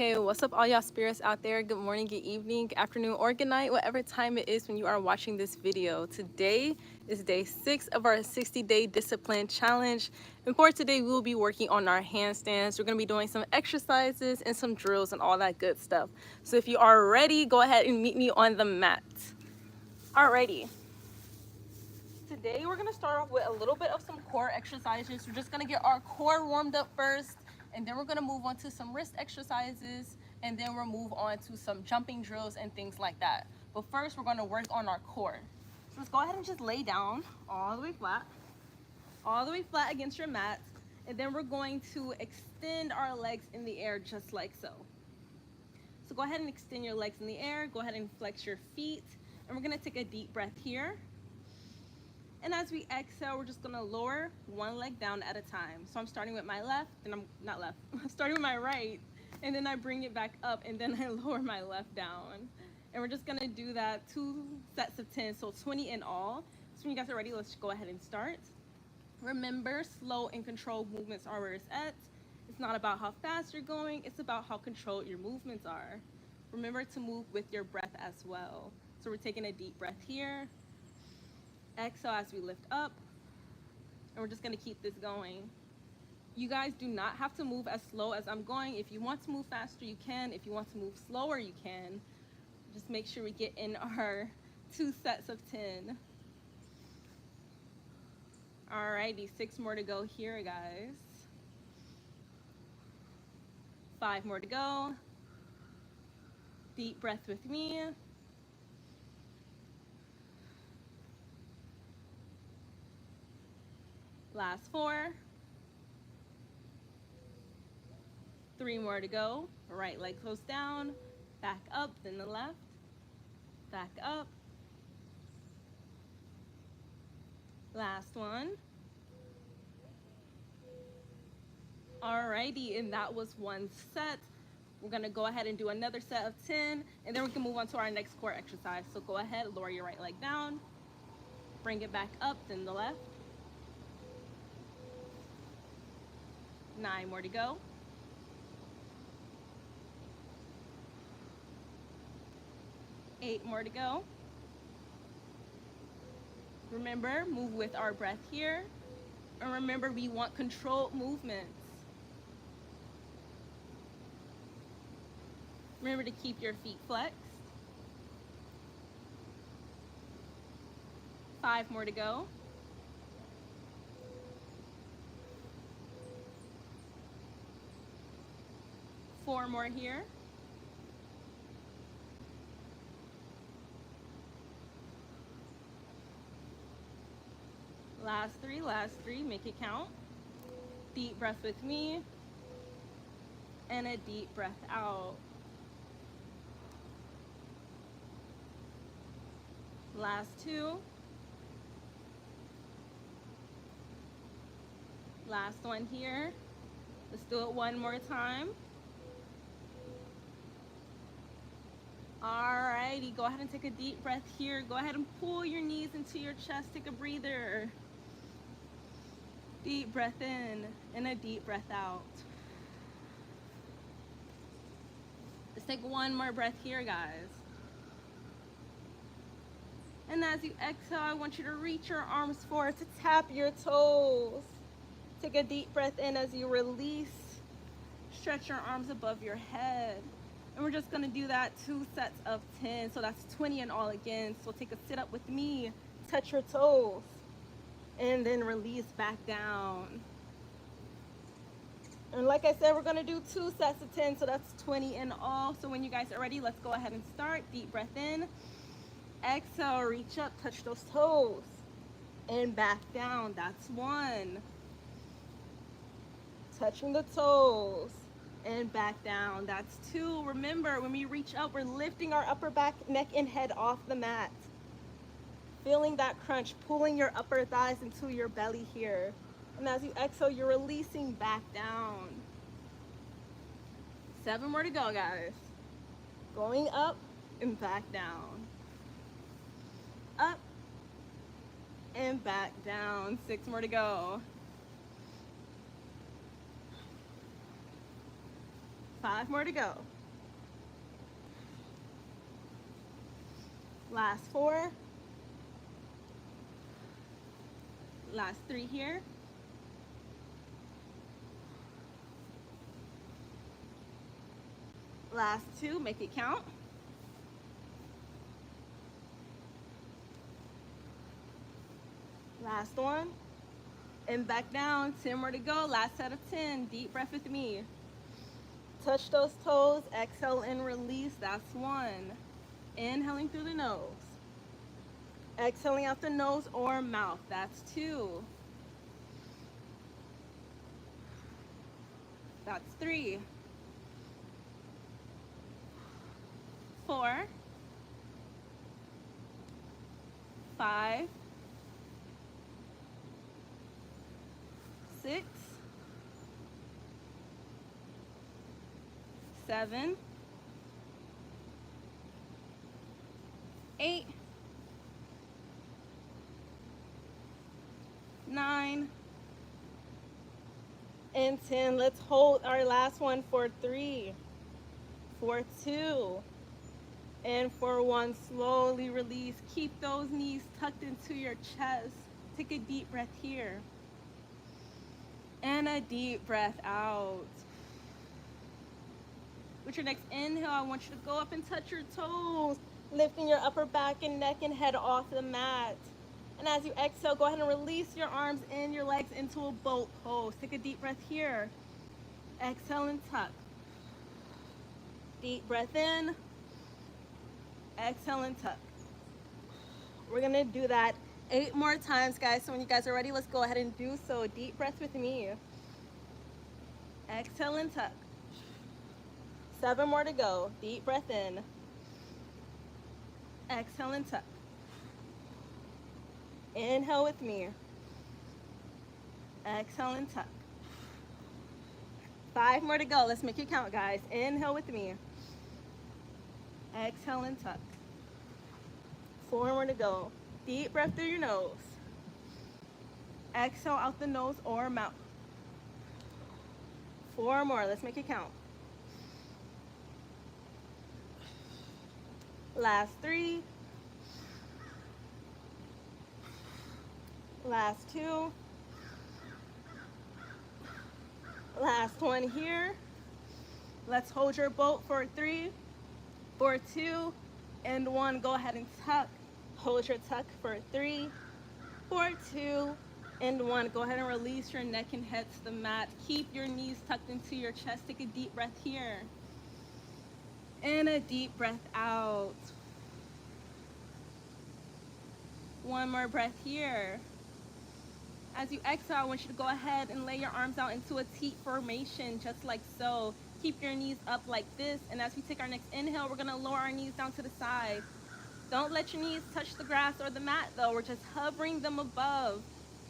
Hey, what's up, all y'all spirits out there? Good morning, good evening, good afternoon, or good night, whatever time it is when you are watching this video. Today is day 6 of our 60-day discipline challenge. And for today, we will be working on our handstands. We're going to be doing some exercises and some drills and all that good stuff. So if you are ready, go ahead and meet me on the mat. Alrighty. Today, we're going to start off with a little bit of some core exercises. We're just going to get our core warmed up first, and then we're going to move on to some wrist exercises, and then we'll move on to some jumping drills and things like that. But first, we're going to work on our core. So let's go ahead and just lay down all the way flat against your mat, and then we're going to extend our legs in the air just like so. So go ahead and extend your legs in the air, go ahead and flex your feet, and we're going to take a deep breath here. And as we exhale, we're just gonna lower one leg down at a time. So I'm starting with my left, and I'm starting with my right, and then I bring it back up, and then I lower my left down. And we're just gonna do that 2 sets of 10, so 20 in all. So when you guys are ready, let's go ahead and start. Remember, slow and controlled movements are where it's at. It's not about how fast you're going, it's about how controlled your movements are. Remember to move with your breath as well. So we're taking a deep breath here. Exhale as we lift up, and we're just going to keep this going. You guys do not have to move as slow as I'm going. If you want to move faster, you can. If you want to move slower, you can. Just make sure we get in our 2 sets of 10. Alrighty, 6 more to go here, guys. 5 more to go. Deep breath with me. Last 4. 3 more to go. Right leg goes down, back up, then the left, back up. Last one. Alrighty, and that was 1 set. We're gonna go ahead and do another set of 10, and then we can move on to our next core exercise. So go ahead, lower your right leg down, bring it back up, then the left. 9 more to go. 8 more to go. Remember, move with our breath here. And remember, we want controlled movements. Remember to keep your feet flexed. 5 more to go. 4 more here. 'Last three, make it count. Deep breath with me, and a deep breath out. Last 2. Last one here. Let's do it 1 more time. Alrighty, go ahead and take a deep breath here. Go ahead and pull your knees into your chest. Take a breather. Deep breath in and a deep breath out. Let's take 1 more breath here, guys. And as you exhale, I want you to reach your arms forward to tap your toes. Take a deep breath in as you release. Stretch your arms above your head. And we're just gonna do that 2 sets of 10. So that's 20 in all again. So take a sit up with me, touch your toes, and then release back down. And like I said, we're gonna do 2 sets of 10, so that's 20 in all. So when you guys are ready, let's go ahead and start. Deep breath in. Exhale, reach up, touch those toes, and back down. That's 1. Touching the toes, and back down. That's 2. Remember, when we reach up, we're lifting our upper back, neck, and head off the mat. Feeling that crunch, pulling your upper thighs into your belly here. And as you exhale, you're releasing back down. 7 more to go, guys. Going up and back down. Up and back down. 6 more to go. 5 more to go. Last 4. Last 3 here. Last 2, make it count. Last 1. And back down, 10 more to go. Last set of 10. Deep breath with me. Touch those toes, exhale and release. That's 1. Inhaling through the nose. Exhaling out the nose or mouth. That's 2. That's 3. 4. 5. 6. 7. 8. 9. And 10. Let's hold our last one for 3, for 2, and for 1. Slowly release. Keep those knees tucked into your chest. Take a deep breath here. And a deep breath out. With your next inhale, I want you to go up and touch your toes, lifting your upper back and neck and head off the mat. And as you exhale, go ahead and release your arms and your legs into a boat pose. Take a deep breath here. Exhale and tuck. Deep breath in. Exhale and tuck. We're gonna do that 8 more times, guys. So when you guys are ready, let's go ahead and do so. Deep breath with me. Exhale and tuck. 7 more to go. Deep breath in. Exhale and tuck. Inhale with me. Exhale and tuck. 5 more to go. Let's make it count, guys. Inhale with me. Exhale and tuck. 4 more to go. Deep breath through your nose. Exhale out the nose or mouth. 4 more. Let's make it count. Last 3. Last 2. Last 1 here. Let's hold your boat for 3, for 2, and 1. Go ahead and tuck. Hold your tuck for 3, for 2, and 1. Go ahead and release your neck and head to the mat. Keep your knees tucked into your chest. Take a deep breath here. And a deep breath out. 1 more breath here. As you exhale, I want you to go ahead and lay your arms out into a T formation, just like so. Keep your knees up like this. And as we take our next inhale, we're gonna lower our knees down to the side. Don't let your knees touch the grass or the mat though. We're just hovering them above.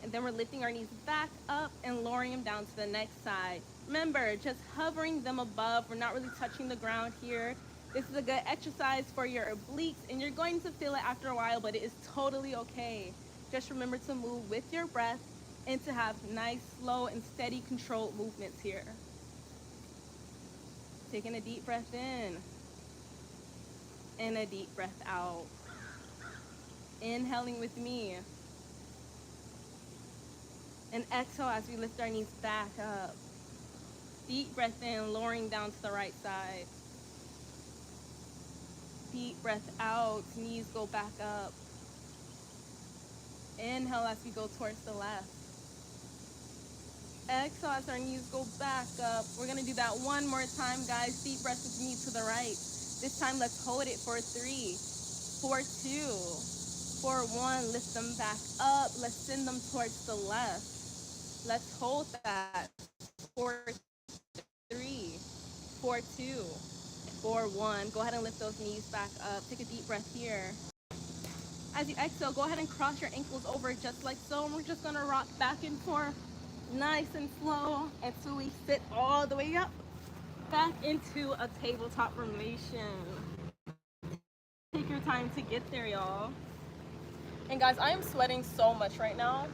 And then we're lifting our knees back up and lowering them down to the next side. Remember, just hovering them above. We're not really touching the ground here. This is a good exercise for your obliques, and you're going to feel it after a while, but it is totally okay. Just remember to move with your breath and to have nice, slow, and steady controlled movements here. Taking a deep breath in and a deep breath out. Inhaling with me. And exhale as we lift our knees back up. Deep breath in, lowering down to the right side. Deep breath out, knees go back up. Inhale as we go towards the left. Exhale as our knees go back up. We're gonna do that 1 more time, guys. Deep breath with me to the right. This time, let's hold it for 3, for 2, for 1. Lift them back up. Let's send them towards the left. Let's hold that for 3, for 2, for 1. Go ahead and lift those knees back up. Take a deep breath here. As you exhale, go ahead and cross your ankles over just like so. And we're just gonna rock back and forth, nice and slow, until we sit all the way up, back into a tabletop formation. Take your time to get there, y'all. And guys, I am sweating so much right now.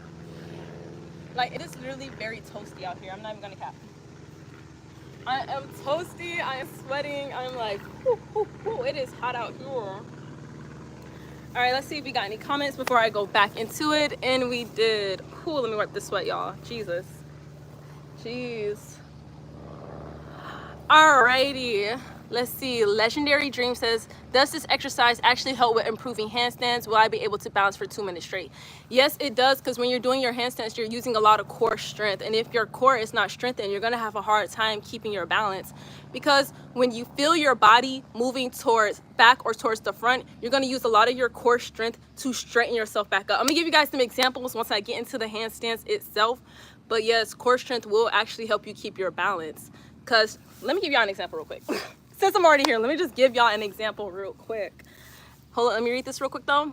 Like, it is literally very toasty out here. I'm not even gonna cap. I am toasty, I am sweating, I'm like, whoo, whoo, whoo. It is hot out here. All right, let's see if we got any comments before I go back into it. And we did. Cool, let me wipe the sweat, y'all. Jesus. Jeez. Alrighty, let's see. Legendary Dream says, does this exercise actually help with improving handstands? Will I be able to balance for 2 minutes straight? Yes, it does, because when you're doing your handstands, you're using a lot of core strength. And if your core is not strengthened, you're gonna have a hard time keeping your balance. Because when you feel your body moving towards back or towards the front, you're gonna use a lot of your core strength to straighten yourself back up. I'm gonna give you guys some examples once I get into the handstands itself. But yes, core strength will actually help you keep your balance. Because let me give y'all an example real quick. Since I'm already here, let me just give y'all an example real quick. Hold on, let me read this real quick though.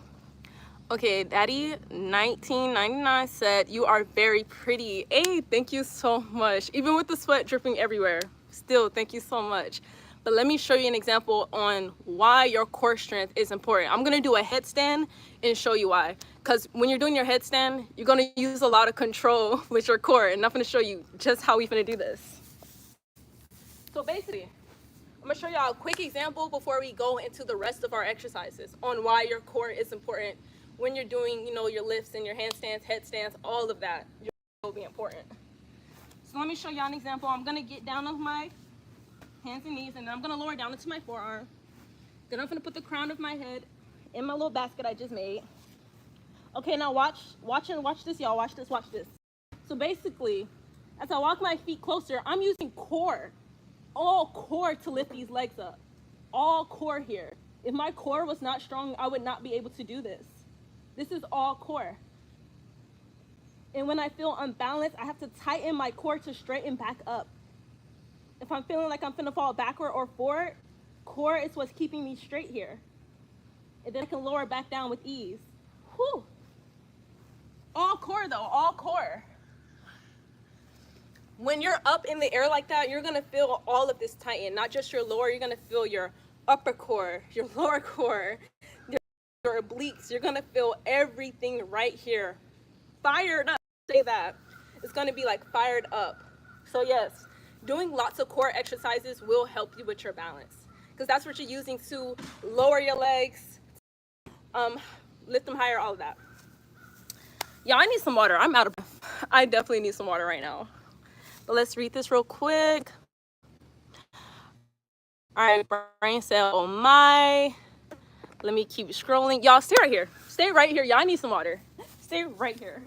Okay, Daddy 1999 said, you are very pretty. Hey, thank you so much. Even with the sweat dripping everywhere. Still, thank you so much. But let me show you an example on why your core strength is important. I'm gonna do a headstand and show you why. Because when you're doing your headstand, you're gonna use a lot of control with your core, and I'm gonna show you just how we're gonna do this. So basically, I'm gonna show y'all a quick example before we go into the rest of our exercises on why your core is important when you're doing, you know, your lifts and your handstands, headstands, all of that. Your core will be important. So let me show y'all an example. I'm gonna get down on my hands and knees, and then I'm gonna lower down into my forearm. Then I'm gonna put the crown of my head in my little basket I just made. Okay, now watch this, y'all. Watch this. So basically, as I walk my feet closer, I'm using core. All core to lift these legs up. All core here. If my core was not strong, I would not be able to do this. This is all core. And when I feel unbalanced, I have to tighten my core to straighten back up. If I'm feeling like I'm gonna fall backward or forward, core is what's keeping me straight here. And then I can lower back down with ease. Whew. All core though, all core. When you're up in the air like that, you're gonna feel all of this tighten, not just your lower, you're gonna feel your upper core, your lower core, your obliques. You're gonna feel everything right here fired up. Say that. It's gonna be like fired up. So yes, doing lots of core exercises will help you with your balance, because that's what you're using to lower your legs, lift them higher, all of that. Yeah, I need some water. I'm out of breath. I definitely need some water right now. But let's read this real quick. All right, Brian said, oh my. Let me keep scrolling. Y'all, stay right here. Stay right here. Y'all, I need some water. Stay right here.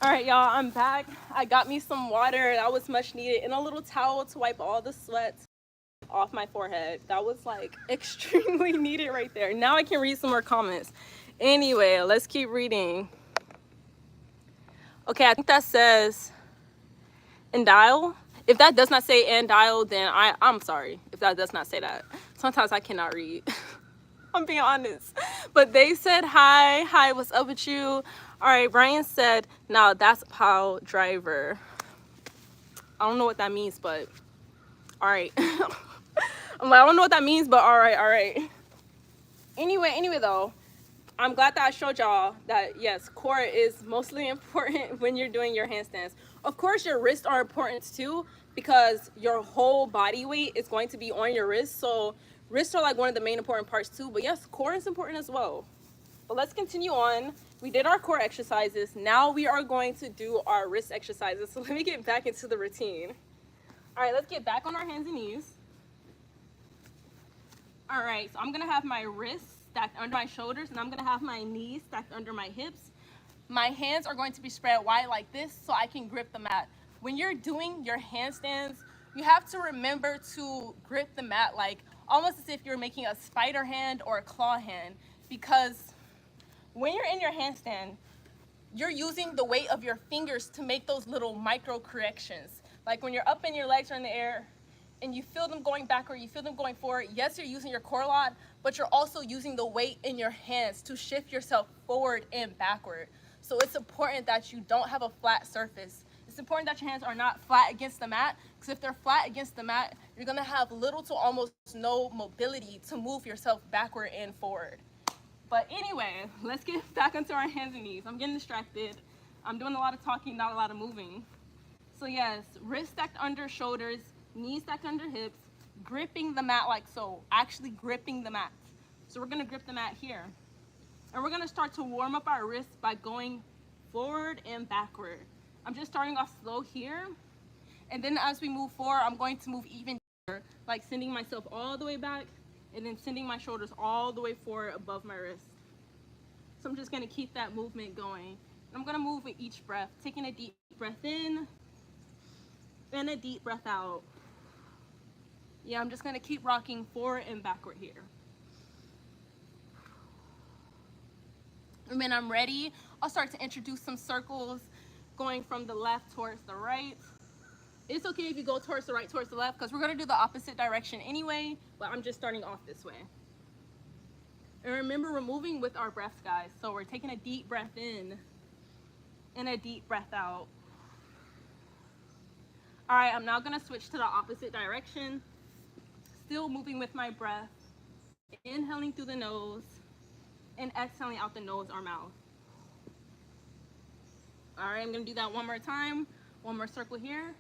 All right, y'all, I'm back. I got me some water. That was much needed, and a little towel to wipe all the sweat off my forehead. That was like extremely needed right there. Now I can read some more comments. Anyway, let's keep reading. Okay, I think that says dial. If that does not say dial, then I'm sorry if that does not say that. Sometimes I cannot read. I'm being honest. But they said hi, what's up with you? All right, Brian said, now that's pile driver. I don't know what that means, but all right. I'm like, I don't know what that means, but all right. Anyway though, I'm glad that I showed y'all that yes, core is mostly important when you're doing your handstands. Of course, your wrists are important too, because your whole body weight is going to be on your wrists. So wrists are like one of the main important parts too, but yes, core is important as well. But let's continue on. We did our core exercises. Now we are going to do our wrist exercises. So let me get back into the routine. All right, let's get back on our hands and knees. All right, so I'm gonna have my wrists stacked under my shoulders, and I'm gonna have my knees stacked under my hips. My hands are going to be spread wide like this so I can grip the mat. When you're doing your handstands, you have to remember to grip the mat like almost as if you're making a spider hand or a claw hand, because when you're in your handstand, you're using the weight of your fingers to make those little micro corrections. Like when you're up and your legs are in the air, and you feel them going backward, you feel them going forward, yes, you're using your core a lot, but you're also using the weight in your hands to shift yourself forward and backward. So it's important that you don't have a flat surface. It's important that your hands are not flat against the mat, because if they're flat against the mat, you're gonna have little to almost no mobility to move yourself backward and forward. But anyway, let's get back onto our hands and knees. I'm getting distracted. I'm doing a lot of talking, not a lot of moving. So yes, wrists stacked under shoulders, knees stacked under hips, gripping the mat like so, actually gripping the mat. So we're gonna grip the mat here. And we're gonna start to warm up our wrists by going forward and backward. I'm just starting off slow here. And then as we move forward, I'm going to move even deeper, like sending myself all the way back and then sending my shoulders all the way forward above my wrist. So I'm just gonna keep that movement going. And I'm gonna move with each breath, taking a deep breath in and a deep breath out. Yeah, I'm just gonna keep rocking forward and backward here. And when I'm ready, I'll start to introduce some circles going from the left towards the right. It's okay if you go towards the right, towards the left, because we're gonna do the opposite direction anyway, but I'm just starting off this way. And remember, we're moving with our breaths, guys. So we're taking a deep breath in and a deep breath out. All right, I'm now gonna switch to the opposite direction. Still moving with my breath. Inhaling through the nose and exhaling out the nose or mouth. All right, I'm gonna do that one more time. One more circle here.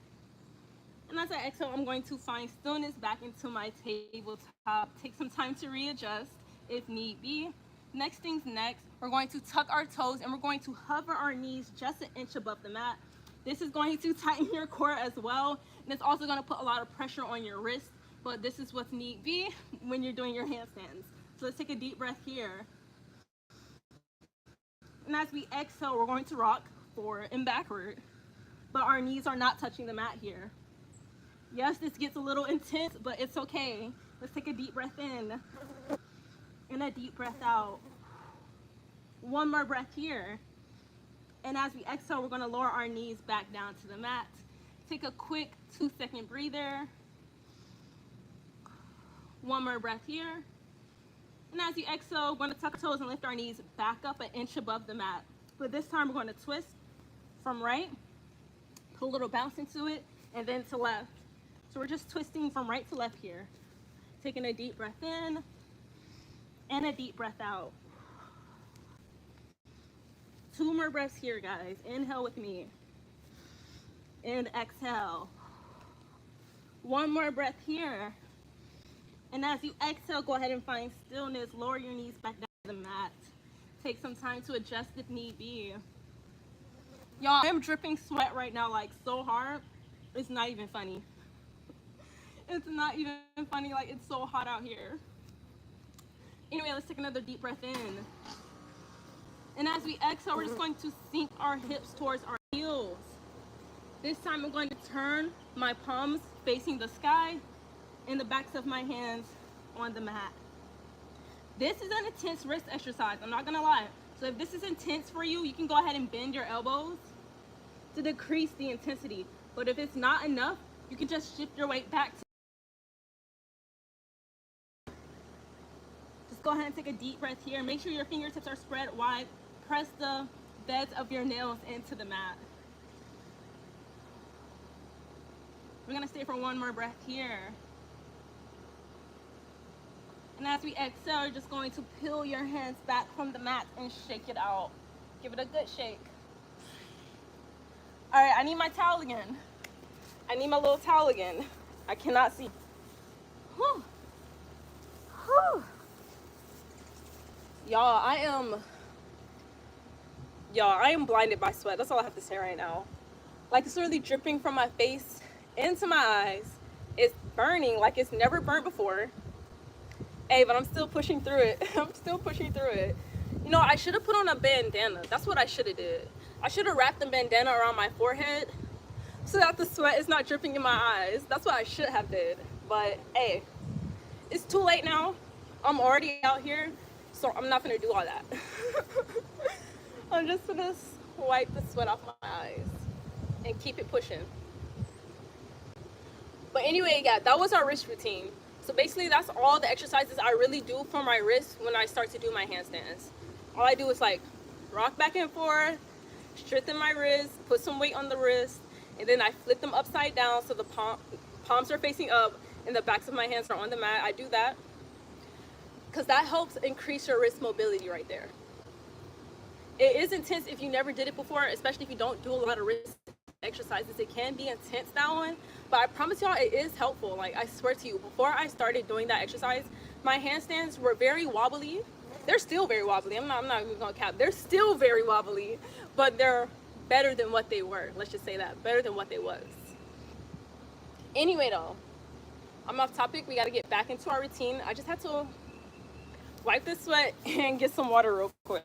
And as I exhale, I'm going to find stillness back into my tabletop. Take some time to readjust if need be. Next thing's next, we're going to tuck our toes and we're going to hover our knees just an inch above the mat. This is going to tighten your core as well. And it's also gonna put a lot of pressure on your wrist, but this is what's need be when you're doing your handstands. So let's take a deep breath here. And as we exhale, we're going to rock forward and backward, but our knees are not touching the mat here. Yes, this gets a little intense, but it's okay. Let's take a deep breath in and a deep breath out. One more breath here. And as we exhale, we're gonna lower our knees back down to the mat. Take a quick 2-second breather. One more breath here. And as you exhale, we're gonna tuck toes and lift our knees back up an inch above the mat. But this time we're gonna twist from right, put a little bounce into it, and then to left. So we're just twisting from right to left here. Taking a deep breath in and a deep breath out. 2 more breaths here, guys. Inhale with me. And exhale. 1 more breath here. And as you exhale, go ahead and find stillness. Lower your knees back down to the mat. Take some time to adjust if need be. Y'all, I'm dripping sweat right now, like so hard. It's not even funny. It's not even funny, like it's so hot out here. Anyway, let's take another deep breath in. And as we exhale, we're just going to sink our hips towards our heels. This time I'm going to turn my palms facing the sky and the backs of my hands on the mat. This is an intense wrist exercise, I'm not gonna lie. So if this is intense for you, you can go ahead and bend your elbows to decrease the intensity. But if it's not enough, you can just shift your weight back. Just go ahead and take a deep breath here. Make sure your fingertips are spread wide. Press the beds of your nails into the mat. We're gonna stay for 1 more breath here. And as we exhale, you're just going to peel your hands back from the mat and shake it out. Give it a good shake. All right, I need my towel again. I need my little towel again. I cannot see. Whew. Whew. Y'all, I am blinded by sweat. That's all I have to say right now. Like, it's literally dripping from my face into my eyes. It's burning like it's never burnt before. Hey, but I'm still pushing through it. I'm still pushing through it. You know, I should have put on a bandana. That's what I should have did. I should have wrapped the bandana around my forehead so that the sweat is not dripping in my eyes. That's what I should have did. But hey, it's too late now. I'm already out here, so I'm not gonna do all that. I'm just gonna wipe the sweat off my eyes and keep it pushing. But anyway, yeah, that was our wrist routine. So basically, that's all the exercises I really do for my wrist when I start to do my handstands. All I do is like rock back and forth, strengthen my wrist, put some weight on the wrist, and then I flip them upside down so the palms are facing up and the backs of my hands are on the mat. I do that because that helps increase your wrist mobility right there. It is intense if you never did it before, especially if you don't do a lot of wrist exercises. It can be intense, that one, but I promise y'all it is helpful. Like, I swear to you, before I started doing that exercise, my handstands were very wobbly. They're still very wobbly. I'm not even gonna cap. They're still very wobbly, but they're better than what they were. Let's just say that, better than what they was. Anyway though, I'm off topic. We got to get back into our routine. I just had to wipe the sweat and get some water real quick.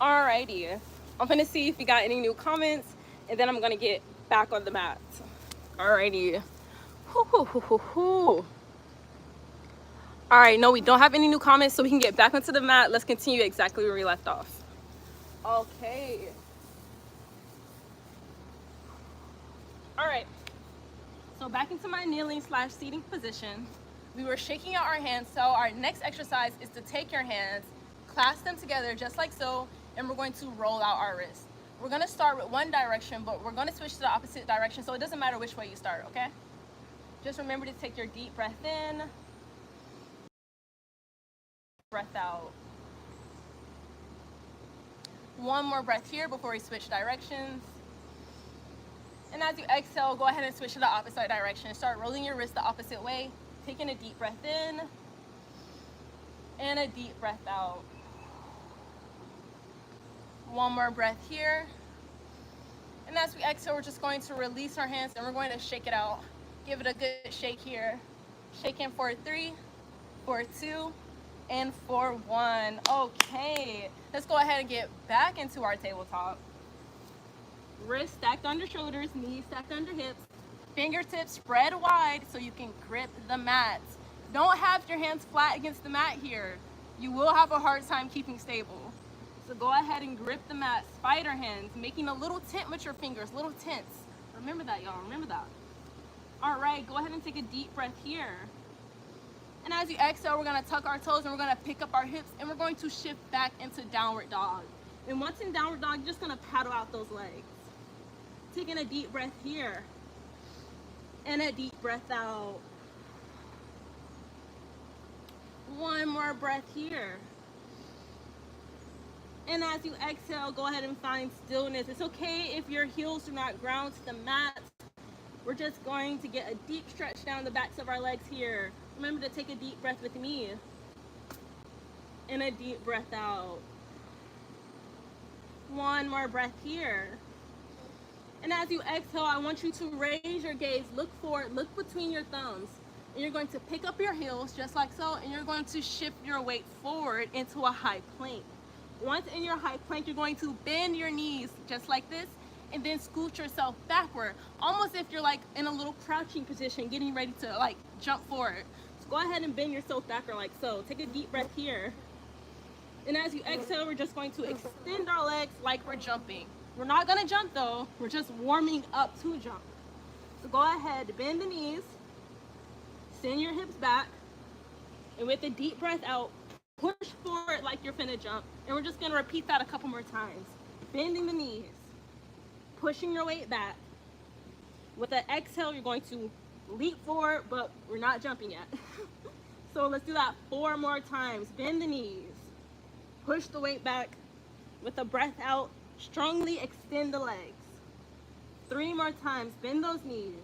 Alrighty, I'm gonna see if we got any new comments, and then I'm gonna get back on the mat. Alrighty. Alright, no, we don't have any new comments, so we can get back onto the mat. Let's continue exactly where we left off. Okay. Alright, so back into my kneeling / seating position. We were shaking out our hands, so our next exercise is to take your hands, clasp them together just like so, and we're going to roll out our wrists. We're going to start with one direction, but we're going to switch to the opposite direction, so it doesn't matter which way you start, okay? Just remember to take your deep breath in, breath out. One more breath here before we switch directions. And as you exhale, go ahead and switch to the opposite direction. Start rolling your wrist the opposite way, taking a deep breath in and a deep breath out. One more breath here. And as we exhale, we're just going to release our hands and we're going to shake it out. Give it a good shake here. Shake in for 3, for 2, and for 1. Okay, let's go ahead and get back into our tabletop. Wrists stacked under shoulders, knees stacked under hips, fingertips spread wide so you can grip the mat. Don't have your hands flat against the mat here. You will have a hard time keeping stable. So go ahead and grip the mat, spider hands, making a little tent with your fingers, little tents. Remember that, y'all, remember that. All right, go ahead and take a deep breath here. And as you exhale, we're gonna tuck our toes and we're gonna pick up our hips and we're going to shift back into downward dog. And once in downward dog, you're just gonna paddle out those legs. Taking a deep breath here and a deep breath out. One more breath here. And as you exhale, go ahead and find stillness. It's okay if your heels do not ground to the mat. We're just going to get a deep stretch down the backs of our legs here. Remember to take a deep breath with me. And a deep breath out. One more breath here. And as you exhale, I want you to raise your gaze, look forward, look between your thumbs. And you're going to pick up your heels just like so, and you're going to shift your weight forward into a high plank. Once in your high plank, you're going to bend your knees just like this, and then scoot yourself backward, almost if you're like in a little crouching position, getting ready to like jump forward. So go ahead and bend yourself backward like so. Take a deep breath here. And as you exhale, we're just going to extend our legs like we're jumping. We're not gonna jump though, we're just warming up to jump. So go ahead, bend the knees, send your hips back, and with a deep breath out, push forward like you're finna jump. And we're just gonna repeat that a couple more times. Bending the knees, pushing your weight back. With an exhale, you're going to leap forward, but we're not jumping yet. So let's do that 4 more times. Bend the knees, push the weight back. With a breath out, strongly extend the legs. 3 more times, bend those knees,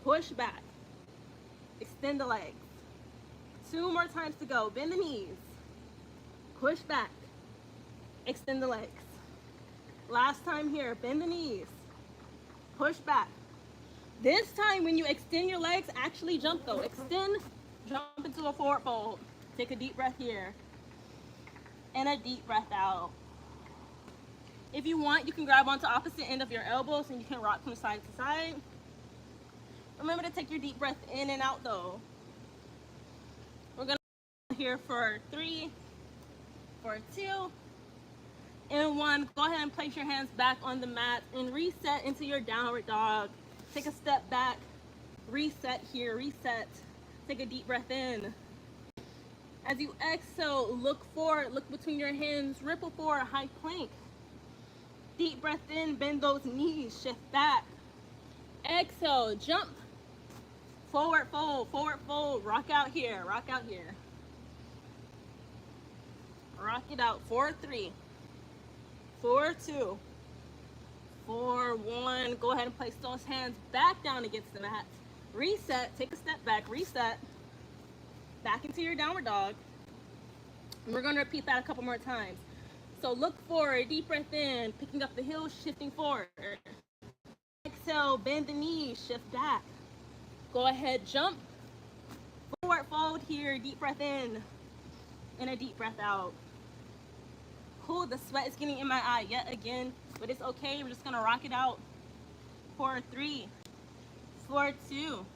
push back, extend the legs. 2 more times to go, bend the knees, push back, extend the legs. Last time here, bend the knees, push back. This time when you extend your legs, actually jump though. Extend, jump into a forward fold. Take a deep breath here, and a deep breath out. If you want, you can grab onto opposite end of your elbows and you can rock from side to side. Remember to take your deep breath in and out though. We're gonna here for 3, for 2, and 1. Go ahead and place your hands back on the mat and reset into your downward dog. Take a step back, reset here, reset. Take a deep breath in. As you exhale, look forward, look between your hands, ripple forward, high plank. Deep breath in, bend those knees, shift back. Exhale, jump, forward fold, rock out here, rock out here. Rock it out, 4, 3, 4, 2, 4, 1. Go ahead and place those hands back down against the mat. Reset, take a step back, reset. Back into your downward dog. And we're gonna repeat that a couple more times. So look forward, deep breath in, picking up the heels, shifting forward. Exhale, bend the knees, shift back. Go ahead, jump, forward fold here, deep breath in, and a deep breath out. Cool, the sweat is getting in my eye yet again, but it's okay, we're just gonna rock it out. 4, 3, 4, 2,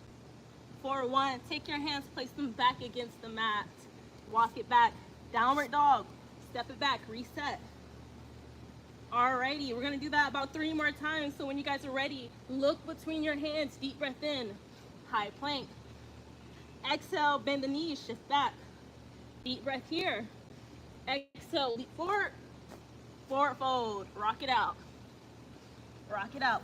4, 1. Take your hands, place them back against the mat. Walk it back, downward dog. Step it back, reset. Alrighty, we're gonna do that about 3 more times. So when you guys are ready, look between your hands, deep breath in, high plank. Exhale, bend the knees, shift back. Deep breath here. Exhale, leap forward, forward fold, rock it out. Rock it out.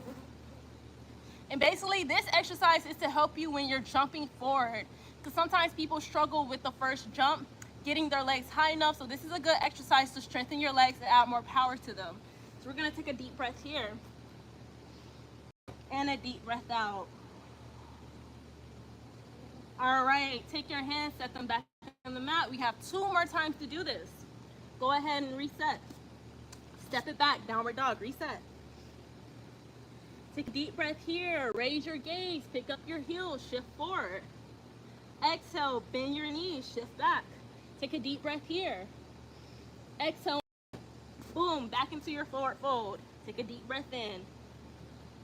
And basically this exercise is to help you when you're jumping forward, because sometimes people struggle with the first jump, getting their legs high enough. So this is a good exercise to strengthen your legs and add more power to them. So we're gonna take a deep breath here and a deep breath out. All right, take your hands, set them back on the mat. We have 2 more times to do this. Go ahead and reset. Step it back, downward dog, reset. Take a deep breath here, raise your gaze, pick up your heels, shift forward. Exhale, bend your knees, shift back. Take a deep breath here. Exhale, boom, back into your forward fold. Take a deep breath in.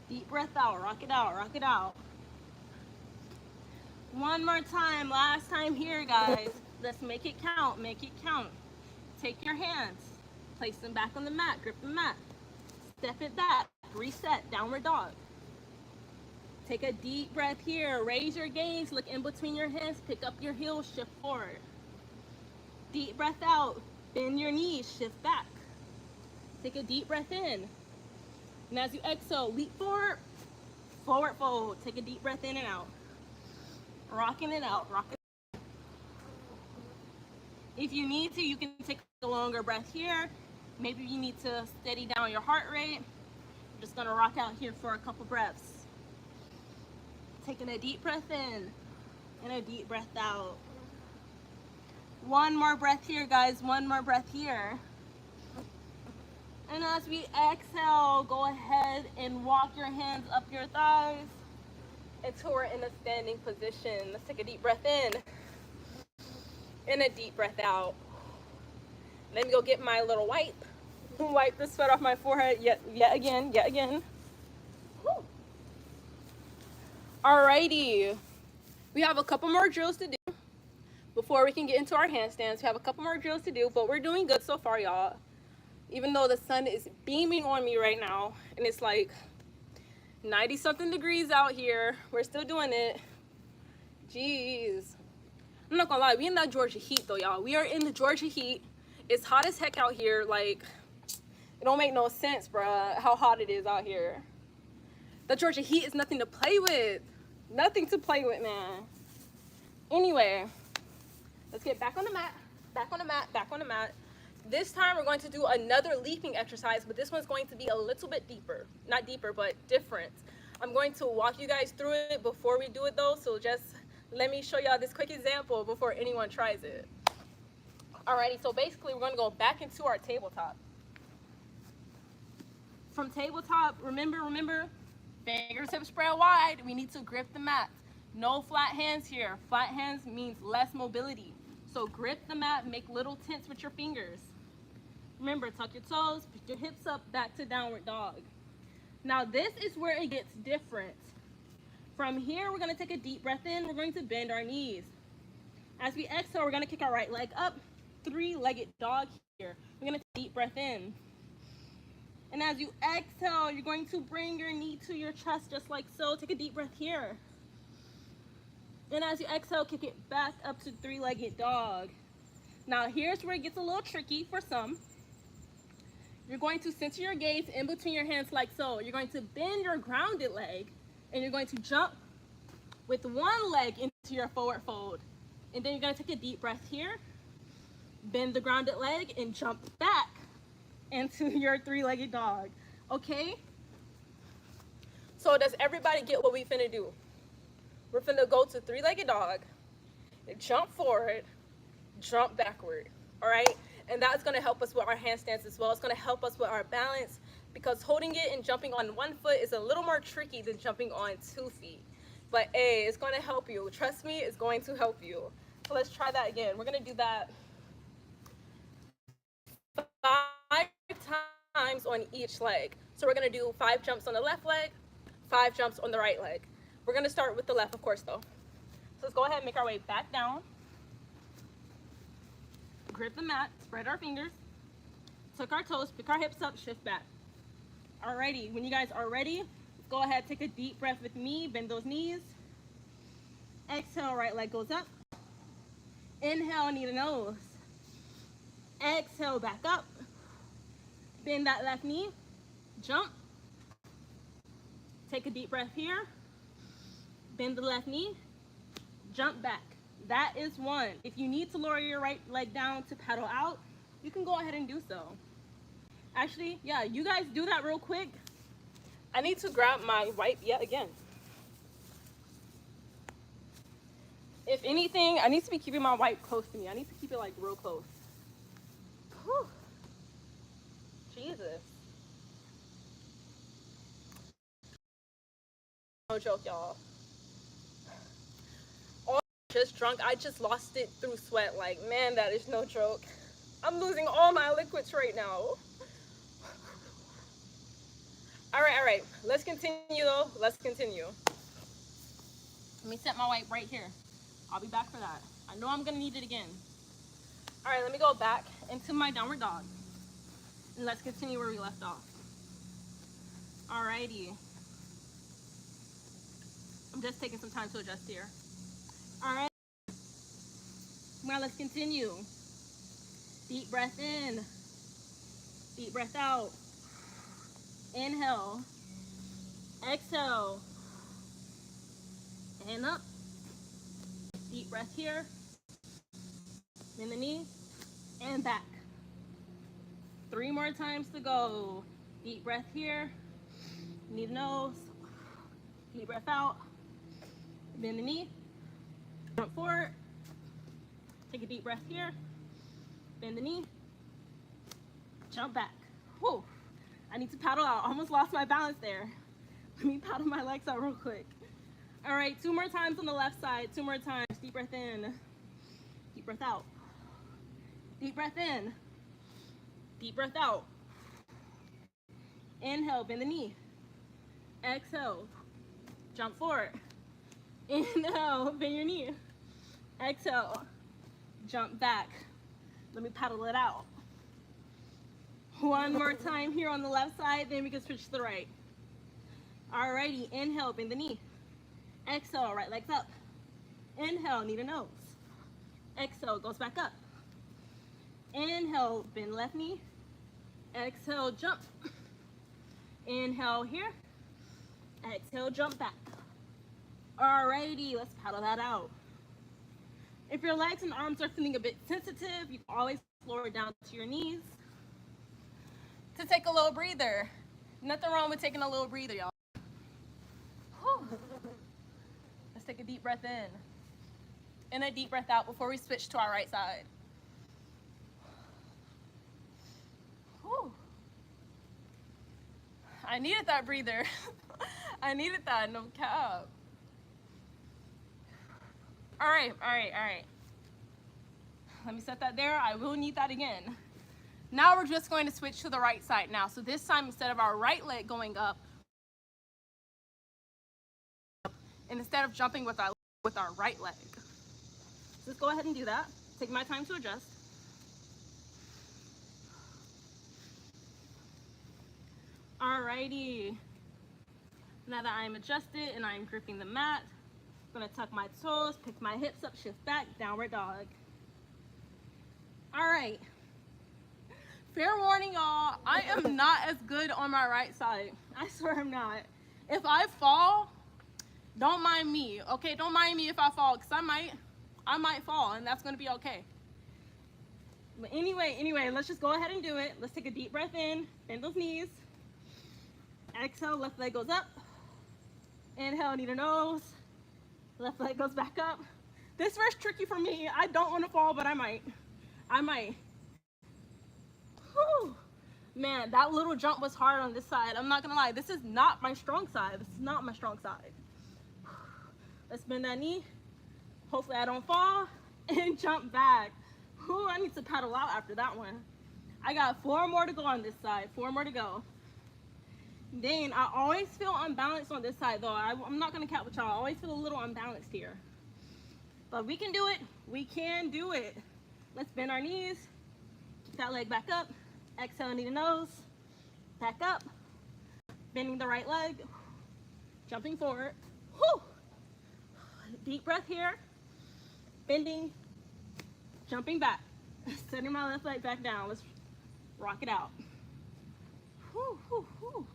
Deep breath out, rock it out, rock it out. 1 more time, last time here, guys. Let's make it count, make it count. Take your hands, place them back on the mat, grip the mat. Step it back, reset, downward dog. Take a deep breath here, raise your gaze, look in between your hands, pick up your heels, shift forward. Deep breath out, bend your knees, shift back. Take a deep breath in. And as you exhale, leap forward, forward fold. Take a deep breath in and out. Rocking it out, rocking it out. If you need to, you can take a longer breath here. Maybe you need to steady down your heart rate. I'm just gonna rock out here for a couple breaths. Taking a deep breath in and a deep breath out. 1 more breath here, guys, 1 more breath here. And as we exhale, go ahead and walk your hands up your thighs until we're in a standing position. Let's take a deep breath in and a deep breath out. Let me go get my little wipe. Wipe the sweat off my forehead yet again. Whew. Alrighty, we have a couple more drills to do before we can get into our handstands. We have a couple more drills to do, but we're doing good so far, y'all. Even though the sun is beaming on me right now and it's like 90 something degrees out here, we're still doing it. Jeez, I'm not gonna lie, we in that Georgia heat though, y'all. We are in the Georgia heat. It's hot as heck out here. Like, it don't make no sense, bruh, how hot it is out here. The Georgia heat is nothing to play with. Nothing to play with, man. Anyway, let's get back on the mat, back on the mat, back on the mat. This time we're going to do another leaping exercise, but this one's going to be a little bit deeper. Not deeper, but different. I'm going to walk you guys through it before we do it though, so just let me show y'all this quick example before anyone tries it. Alrighty, so basically we're going to go back into our tabletop. From tabletop, remember, fingers hip spread wide. We need to grip the mat. No flat hands here. Flat hands means less mobility. So grip the mat, make little tents with your fingers. Remember, tuck your toes, put your hips up, back to downward dog. Now this is where it gets different. From here, we're gonna take a deep breath in. We're going to bend our knees. As we exhale, we're gonna kick our right leg up, 3-legged dog here. We're gonna take a deep breath in. And as you exhale, you're going to bring your knee to your chest just like so. Take a deep breath here. And as you exhale, kick it back up to three-legged dog. Now here's where it gets a little tricky for some. You're going to center your gaze in between your hands like so. You're going to bend your grounded leg and you're going to jump with one leg into your forward fold. And then you're going to take a deep breath here, bend the grounded leg and jump back into your three-legged dog. Okay? So does everybody get what we finna do? We're finna go to three-legged dog, jump forward, jump backward, all right? And that's gonna help us with our handstands as well. It's gonna help us with our balance because holding it and jumping on one foot is a little more tricky than jumping on 2 feet. But hey, it's gonna help you. Trust me, it's going to help you. So let's try that again. We're gonna do that 5 times on each leg. So we're gonna do 5 jumps on the left leg, 5 jumps on the right leg. We're gonna start with the left, of course, though. So let's go ahead and make our way back down. Grip the mat, spread our fingers, tuck our toes, pick our hips up, shift back. Alrighty, when you guys are ready, let's go ahead, take a deep breath with me, bend those knees. Exhale, right leg goes up. Inhale, knee to nose. Exhale, back up. Bend that left knee, jump. Take a deep breath here. Bend the left knee, jump back. That is one. If you need to lower your right leg down to paddle out, you can go ahead and do so. Actually, yeah, you guys do that real quick. I need to grab my wipe yet again. If anything, I need to be keeping my wipe close to me. I need to keep it like real close. Whew. Jesus. No joke, y'all. Just drunk. I just lost it through sweat. Like, man, that is no joke. I'm losing all my liquids right now. All right. Let's continue, though. Let's continue. Let me set my wipe right here. I'll be back for that. I know I'm going to need it again. All right, let me go back into my downward dog. And let's continue where we left off. All righty. I'm just taking some time to adjust here. All right, now let's continue. Deep breath in, deep breath out. Inhale, exhale, and up. Deep breath here, bend the knee, and back. 3 more times to go. Deep breath here, knee to nose, deep breath out, bend the knee. Jump forward, take a deep breath here, bend the knee, jump back. Whew. I need to paddle out. Almost lost my balance there. Let me paddle my legs out real quick. All right, 2 more times on the left side, 2 more times. Deep breath in, deep breath out. Deep breath in, deep breath out. Inhale, bend the knee. Exhale, jump forward. Inhale, bend your knee. Exhale, jump back. Let me paddle it out. 1 more time here on the left side, then we can switch to the right. Alrighty, inhale, bend the knee. Exhale, right leg's up. Inhale, knee to nose. Exhale, goes back up. Inhale, bend left knee. Exhale, jump. Inhale here. Exhale, jump back. Alrighty, let's paddle that out. If your legs and arms are feeling a bit sensitive, you can always lower it down to your knees to take a little breather. Nothing wrong with taking a little breather, y'all. Let's take a deep breath in and a deep breath out before we switch to our right side. Whew. I needed that breather. I needed that, no cap. All right. Let me set that there. I will need that again. Now we're just going to switch to the right side now. So this time, instead of our right leg going up, and instead of jumping with our right leg. So let's go ahead and do that. Take my time to adjust. Alrighty. Now that I'm adjusted and I'm gripping the mat, I'm gonna tuck my toes, pick my hips up, shift back, downward dog. All right. Fair warning, y'all, I am not as good on my right side. I swear I'm not. If I fall, don't mind me, okay? Don't mind me if I fall, because I might fall, and that's gonna be okay. But anyway, let's just go ahead and do it. Let's take a deep breath in, bend those knees. Exhale, left leg goes up. Inhale, knee to nose. Left leg goes back up. This verse tricky for me. I don't want to fall, but I might. Whew. Man, that little jump was hard on this side. I'm not gonna lie. This is not my strong side. This is not my strong side. Let's bend that knee. Hopefully I don't fall. And jump back. Whew, I need to paddle out after that one. I got 4 more to go on this side. 4 more to go. Dang, I always feel unbalanced on this side though. I'm not gonna cap with y'all. I always feel a little unbalanced here. But we can do it. We can do it. Let's bend our knees. Keep that leg back up. Exhale, knee to nose. Back up. Bending the right leg. Jumping forward. Whew. Deep breath here. Bending. Jumping back. Setting my left leg back down. Let's rock it out. Whew, whew, whew.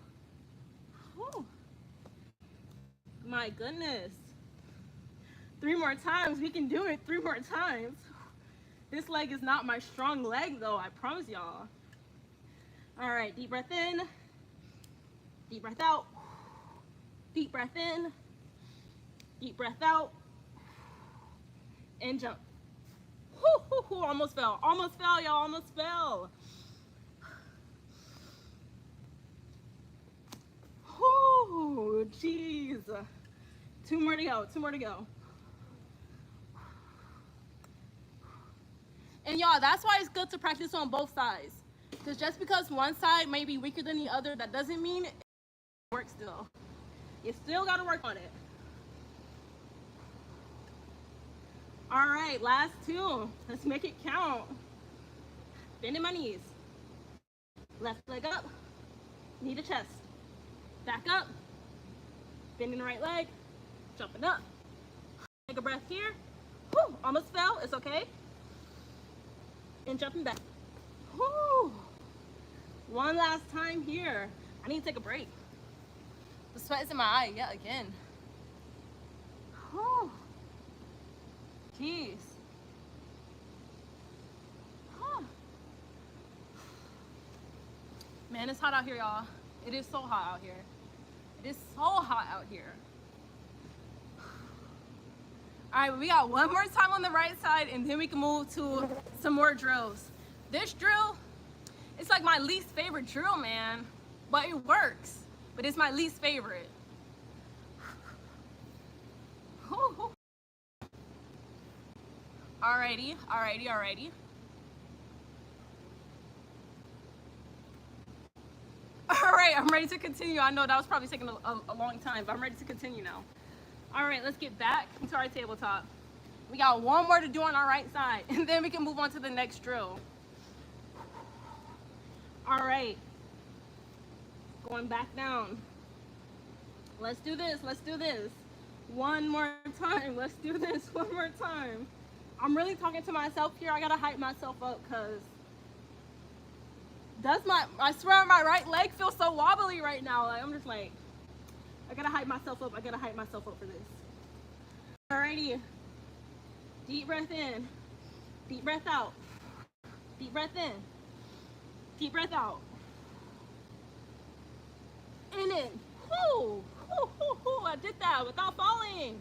Whew. My goodness. 3 more times. We can do it 3 more times. This leg is not my strong leg though, I promise y'all. All right, deep breath in. Deep breath out. Deep breath in. Deep breath out. And jump. Whew, whew, whew. Almost fell. Almost fell, y'all. Almost fell. Whew, jeez. 2 more to go. 2 more to go. And y'all, that's why it's good to practice on both sides. Because just because one side may be weaker than the other, that doesn't mean it works still. You still got to work on it. All right, last 2. Let's make it count. Bending my knees. Left leg up. Knee to chest. Back up. Bending the right leg. Jumping up. Take a breath here. Whew, almost fell. It's okay. And jumping back. Whew. One last time here. I need to take a break. The sweat is in my eye yet again. Whew. Jeez. Huh. Man, it's hot out here, y'all. It is so hot out here. It is so hot out here. All right, we got 1 more time on the right side, and then we can move to some more drills. This drill, it's like my least favorite drill, man, but it works. But it's my least favorite. Alrighty. All right, I'm ready to continue. I know that was probably taking a long time, but I'm ready to continue now. All right, let's get back into our tabletop. We got 1 more to do on our right side, and then we can move on to the next drill. All right, going back down. Let's do this. 1 more time. Let's do this 1 more time. I'm really talking to myself here. I gotta hype myself up because I swear my right leg feels so wobbly right now. Like, I'm just like, I gotta hype myself up. For this. Alrighty. Deep breath in. Deep breath out. Deep breath in. Deep breath out. And in. Whoo! Whoo, whoo, whoo. I did that without falling.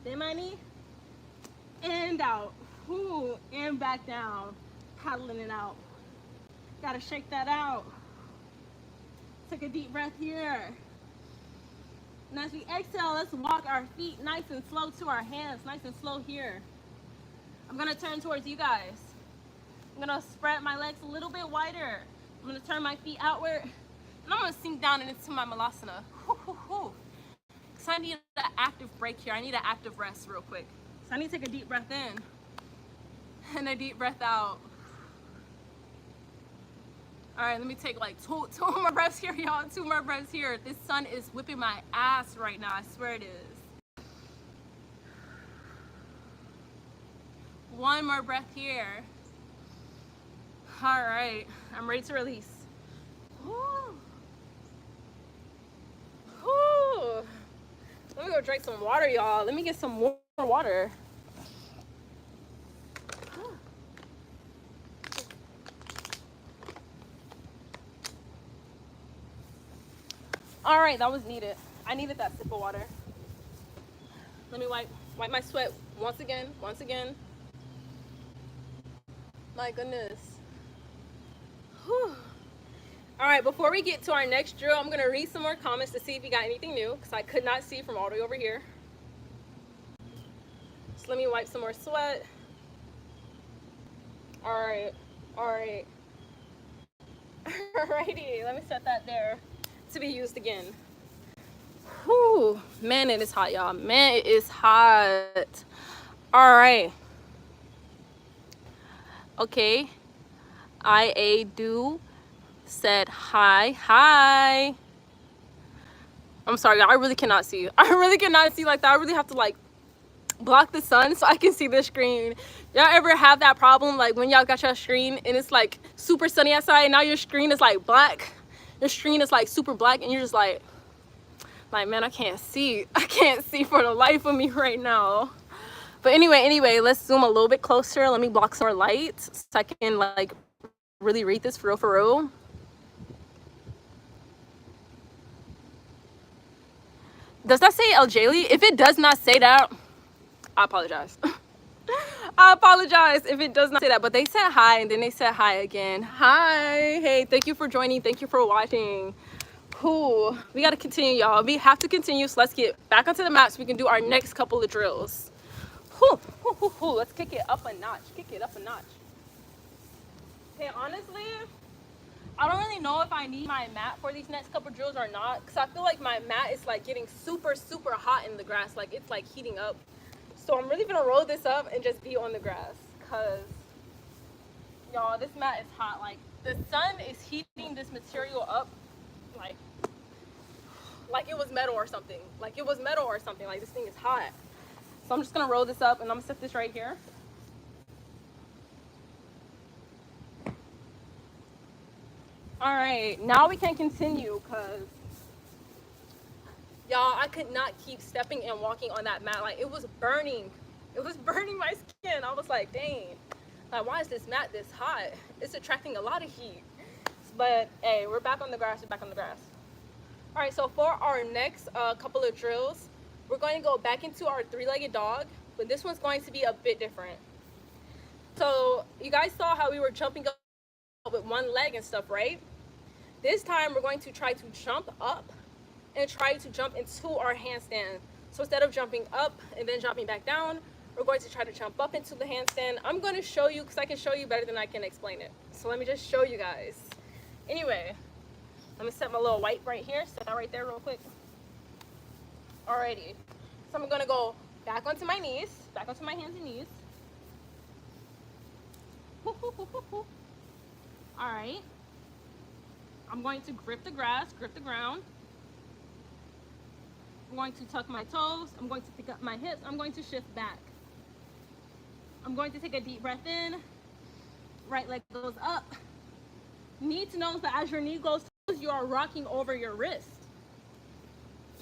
Bend my knee. And out. Whoo. And back down. Paddling it out. Gotta shake that out. Take a deep breath here. And as we exhale, let's walk our feet nice and slow to our hands. Nice and slow here. I'm gonna turn towards you guys. I'm gonna spread my legs a little bit wider. I'm gonna turn my feet outward. And I'm gonna sink down into my malasana. Because I need an active break here. I need an active rest real quick. So I need to take a deep breath in. And a deep breath out. All right, let me take like two more breaths here, y'all. 2 more breaths here. This sun is whipping my ass right now. I swear it is. 1 more breath here. All right, I'm ready to release. Whew. Whew. Let me go drink some water, y'all. Let me get some more water. All right, that was needed. I needed that sip of water. Let me wipe my sweat once again. My goodness. Whew. All right, before we get to our next drill, I'm gonna read some more comments to see if you got anything new, because I could not see from all the way over here. So let me wipe some more sweat. All right. Alrighty, let me set that there to be used again. Whew, man, it is hot, y'all. Man, it is hot. All right. Okay. I do said hi. I'm sorry, I really cannot see. I really cannot see like that. I really have to like block the sun so I can see the screen. Y'all ever have that problem like when y'all got your screen and it's like super sunny outside and now your screen is like black? Your screen is like super black and you're just like man, I can't see for the life of me right now. But anyway, let's zoom a little bit closer. Let me block some more light so I can like really read this for real. Does that say Aljali? If it does not say that, I apologize. I apologize if it does not say that, but they said hi and then they said hi again. Hi, hey, thank you for joining. Thank you for watching. Cool. We got to continue, y'all. We have to continue, so let's get back onto the mat so we can do our next couple of drills. Let's kick it up a notch. Okay, honestly, I don't really know if I need my mat for these next couple drills or not, because I feel like my mat is like getting super hot in the grass. Like it's like heating up. So I'm really gonna roll this up and just be on the grass, because y'all, this mat is hot. Like the sun is heating this material up like it was metal or something. Like this thing is hot. So I'm just gonna roll this up and I'm gonna set this right here. All right, now we can continue, because y'all, I could not keep stepping and walking on that mat. Like it was burning my skin. I was like, dang, like why is this mat this hot? It's attracting a lot of heat. But hey, we're back on the grass. All right, so for our next couple of drills, we're going to go back into our 3-legged dog, but this one's going to be a bit different. So you guys saw how we were jumping up with one leg and stuff, right? This time we're going to try to jump up and try to jump into our handstand. So instead of jumping up and then jumping back down, we're going to try to jump up into the handstand. I'm going to show you, because I can show you better than I can explain it. So let me just show you guys. Anyway, let me set my little white right here. Set that right there real quick. Alrighty. So I'm going to go back onto my knees, back onto my hands and knees. Alright. I'm going to grip the grass, grip the ground. I'm going to tuck my toes. I'm going to pick up my hips. I'm going to shift back. I'm going to take a deep breath in. Right leg goes up. Need to know that as your knee goes, you are rocking over your wrist.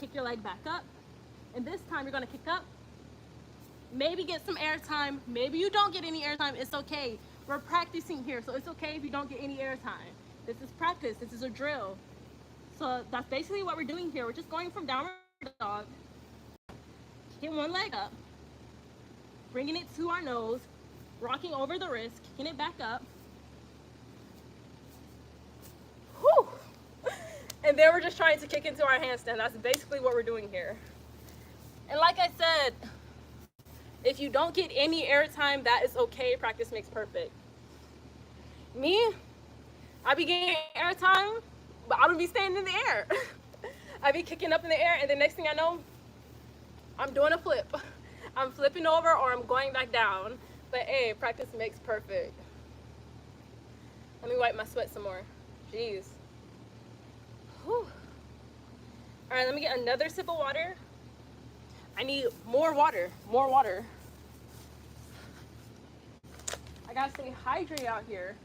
Kick your leg back up. And this time you're going to kick up. Maybe get some air time. Maybe you don't get any air time. It's okay. We're practicing here, so it's okay if you don't get any air time. This is practice. This is a drill. So that's basically what we're doing here. We're just going from downward dog, kicking one leg up, bringing it to our nose, rocking over the wrist, kicking it back up. Whew. And then we're just trying to kick into our handstand. That's basically what we're doing here. And like I said, if you don't get any air time, that is okay. Practice makes perfect. Me, I be getting air time, but I don't be staying in the air. I be kicking up in the air, and the next thing I know, I'm doing a flip. I'm flipping over or I'm going back down. But hey, practice makes perfect. Let me wipe my sweat some more. Jeez. Whew. All right, let me get another sip of water. I need more water, more water. I gotta stay hydrated out here.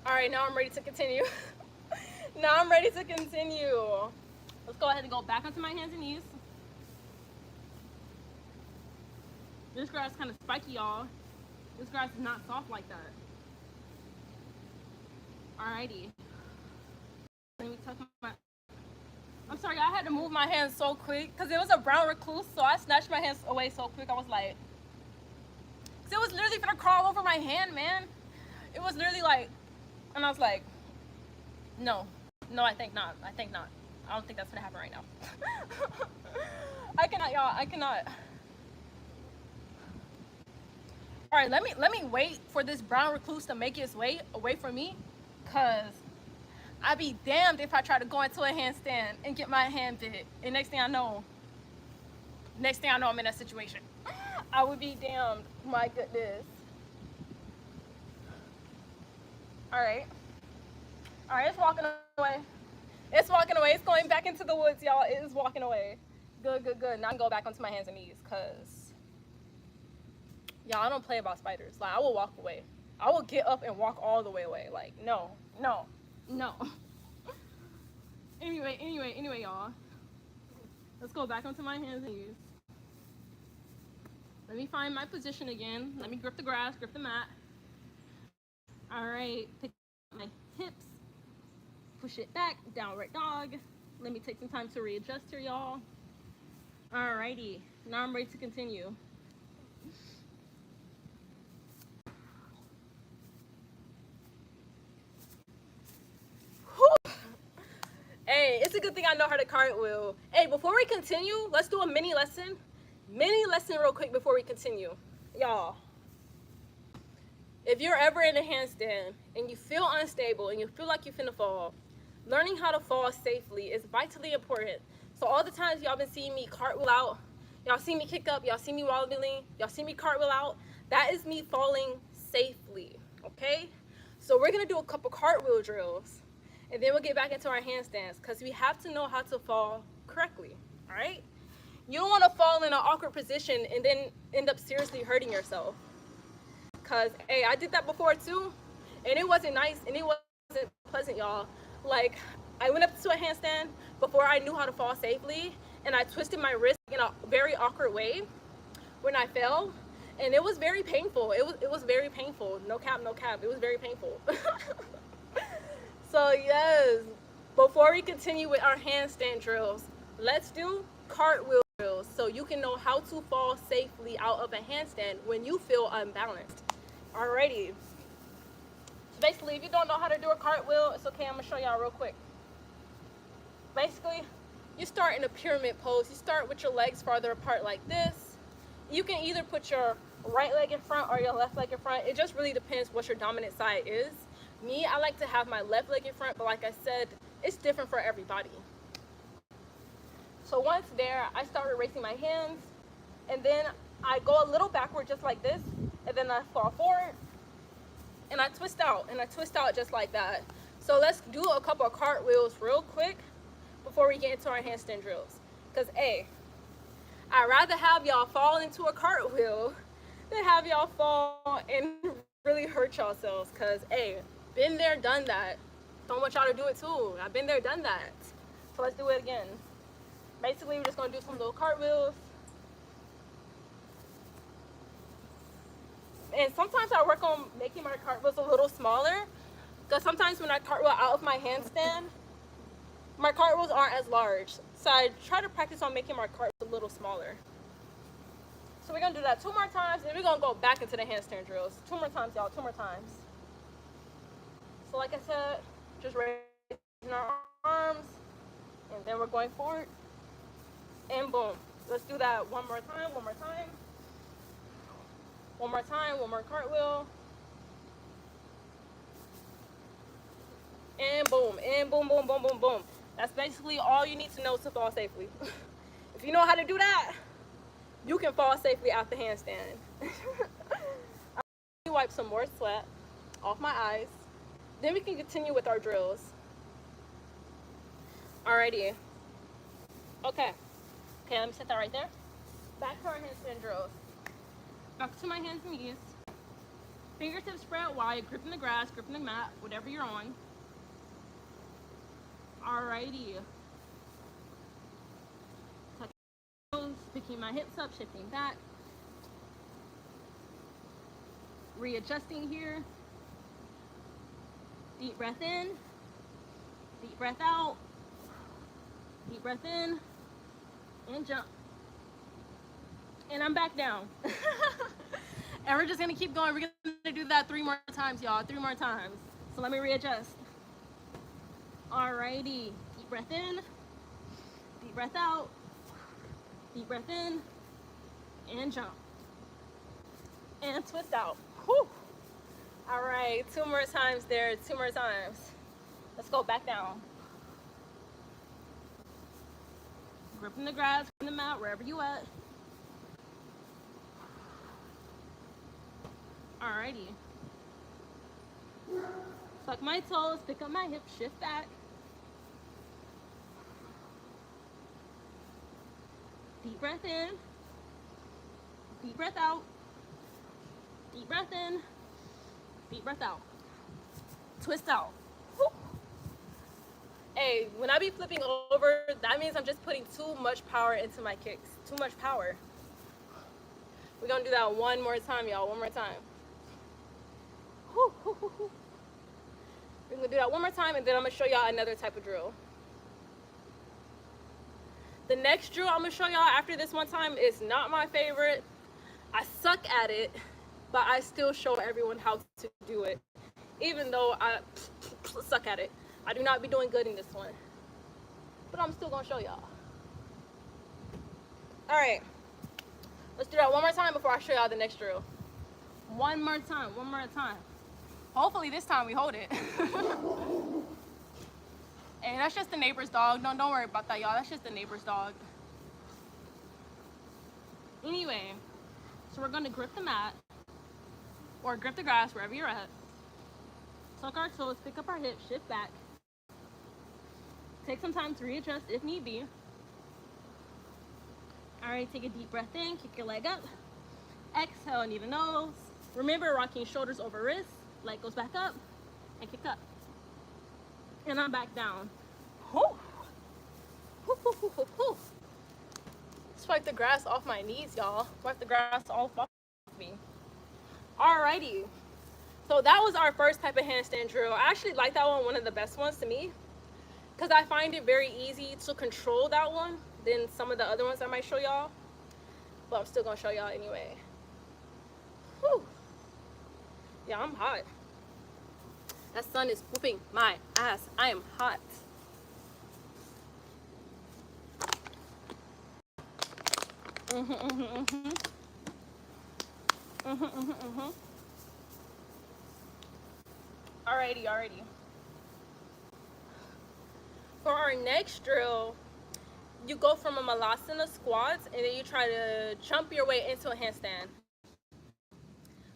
All right, now I'm ready to continue. Now I'm ready to continue. Let's go ahead and go back onto my hands and knees. This grass is kind of spiky, y'all. This grass is not soft like that. Alrighty. Let me tuck my... I'm sorry, I had to move my hands so quick because it was a brown recluse, so I snatched my hands away so quick. I was like... It was literally gonna crawl over my hand, man. It was literally like... And I was like... No. No, I think not. I think not. I don't think that's gonna happen right now. I cannot, y'all. I cannot. All right, let me wait for this brown recluse to make its way away from me, cause I'd be damned if I try to go into a handstand and get my hand bit, and next thing I know I'm in that situation. I would be damned. My goodness. All right, it's walking away. It's walking away. It's going back into the woods, y'all. It is walking away. Good. Now I can go back onto my hands and knees, cause y'all, I don't play about spiders. Like, I will walk away. I will get up and walk all the way away. Like, no. Anyway, y'all. Let's go back onto my hands and knees. Let me find my position again. Let me grip the grass, grip the mat. All right, pick up my hips. Push it back, downward dog. Let me take some time to readjust here, y'all. Alrighty, now I'm ready to continue. Whew. Hey, it's a good thing I know how to cartwheel. Hey, before we continue, let's do a mini lesson. Mini lesson real quick before we continue. Y'all, if you're ever in a handstand and you feel unstable and you feel like you're finna fall, learning how to fall safely is vitally important. So all the times y'all been seeing me cartwheel out, y'all see me kick up, y'all see me wobbling, y'all see me cartwheel out, that is me falling safely, okay? So we're gonna do a couple cartwheel drills, and then we'll get back into our handstands, because we have to know how to fall correctly, all right? You don't wanna fall in an awkward position and then end up seriously hurting yourself. Because, hey, I did that before too, and it wasn't nice, and it wasn't pleasant, y'all. Like, I went up to a handstand before I knew how to fall safely, and I twisted my wrist in a very awkward way when I fell, and it was very painful. It was very painful. No cap. It was very painful. So yes, before we continue with our handstand drills, let's do cartwheel drills so you can know how to fall safely out of a handstand when you feel unbalanced. Alrighty. Basically, if you don't know how to do a cartwheel, it's okay. I'm gonna show y'all real quick. Basically, you start in a pyramid pose. You start with your legs farther apart like this. You can either put your right leg in front or your left leg in front. It just really depends what your dominant side is. Me, I like to have my left leg in front, but like I said, it's different for everybody. So once there, I start erasing my hands, and then I go a little backward just like this, and then I fall forward, and I twist out just like that. So let's do a couple of cartwheels real quick before we get into our handstand drills. Because, hey, I'd rather have y'all fall into a cartwheel than have y'all fall and really hurt yourselves. Because, hey, been there, done that. Don't want y'all to do it too. I've been there, done that. So let's do it again. Basically, we're just going to do some little cartwheels. And sometimes I work on making my cartwheels a little smaller, because sometimes when I cartwheel out of my handstand, my cartwheels aren't as large. So I try to practice on making my cartwheels a little smaller. So we're going to do that 2 more times, and we're going to go back into the handstand drills. 2 more times, y'all, 2 more times. So like I said, just raising our arms, and then we're going forward, and boom. Let's do that one more time. One more cartwheel. and boom, and boom, boom, boom, boom, boom. That's basically all you need to know to fall safely. If you know how to do that, you can fall safely out the handstand. I'll wipe some more sweat off my eyes. Then we can continue with our drills. Alrighty. Okay, let me set that right there. Back to our handstand drills. Back to my hands and knees. Fingertips spread wide, gripping the grass, gripping the mat, whatever you're on. Alrighty. Tucking my toes, picking my hips up, shifting back. Readjusting here. Deep breath in. Deep breath out. Deep breath in. And jump. And I'm back down. And we're just gonna keep going. We're gonna do that 3 more times, y'all. 3 more times. So let me readjust. Alrighty. Deep breath in. Deep breath out. Deep breath in. And jump. And twist out. Whew. Alright, 2 more times there. 2 more times. Let's go back down. Gripping the grass, gripping the mat, wherever you at. Alrighty. Tuck my toes, pick up my hips, shift back. Deep breath in. Deep breath out. Deep breath in. Deep breath out. Twist out. Woo. Hey, when I be flipping over, that means I'm just putting too much power into my kicks. Too much power. We're gonna do that 1 more time, y'all. 1 more time. Woo, woo, woo, woo. We're gonna do that 1 more time, and then I'm gonna show y'all another type of drill. The next drill I'm gonna show y'all after this one time is not my favorite. I suck at it, but I still show everyone how to do it. Even though I suck at it. I do not be doing good in this one. But I'm still gonna show y'all. Alright. Let's do that 1 more time before I show y'all the next drill. 1 more time, 1 more time. Hopefully this time we hold it. Hey, that's just the neighbor's dog. Don't worry about that, y'all. That's just the neighbor's dog. Anyway, so we're gonna grip the mat or grip the grass wherever you're at. Tuck our toes, pick up our hips, shift back. Take some time to readjust if need be. Alright, take a deep breath in, kick your leg up. Exhale, knee to nose. Remember, rocking shoulders over wrists. Leg goes back up and kick up. And I'm back down. Whew. Whew, whew, whew, whew, whew. Swipe the grass off my knees, y'all. Wipe the grass off me. Alrighty. So that was our first type of handstand drill. I actually like that one of the best ones to me, because I find it very easy to control that one than some of the other ones I might show y'all. But I'm still gonna show y'all anyway. Whew. Yeah, I'm hot. That sun is whooping my ass. I am hot. Alrighty. For our next drill, you go from a malasana squat and then you try to jump your way into a handstand.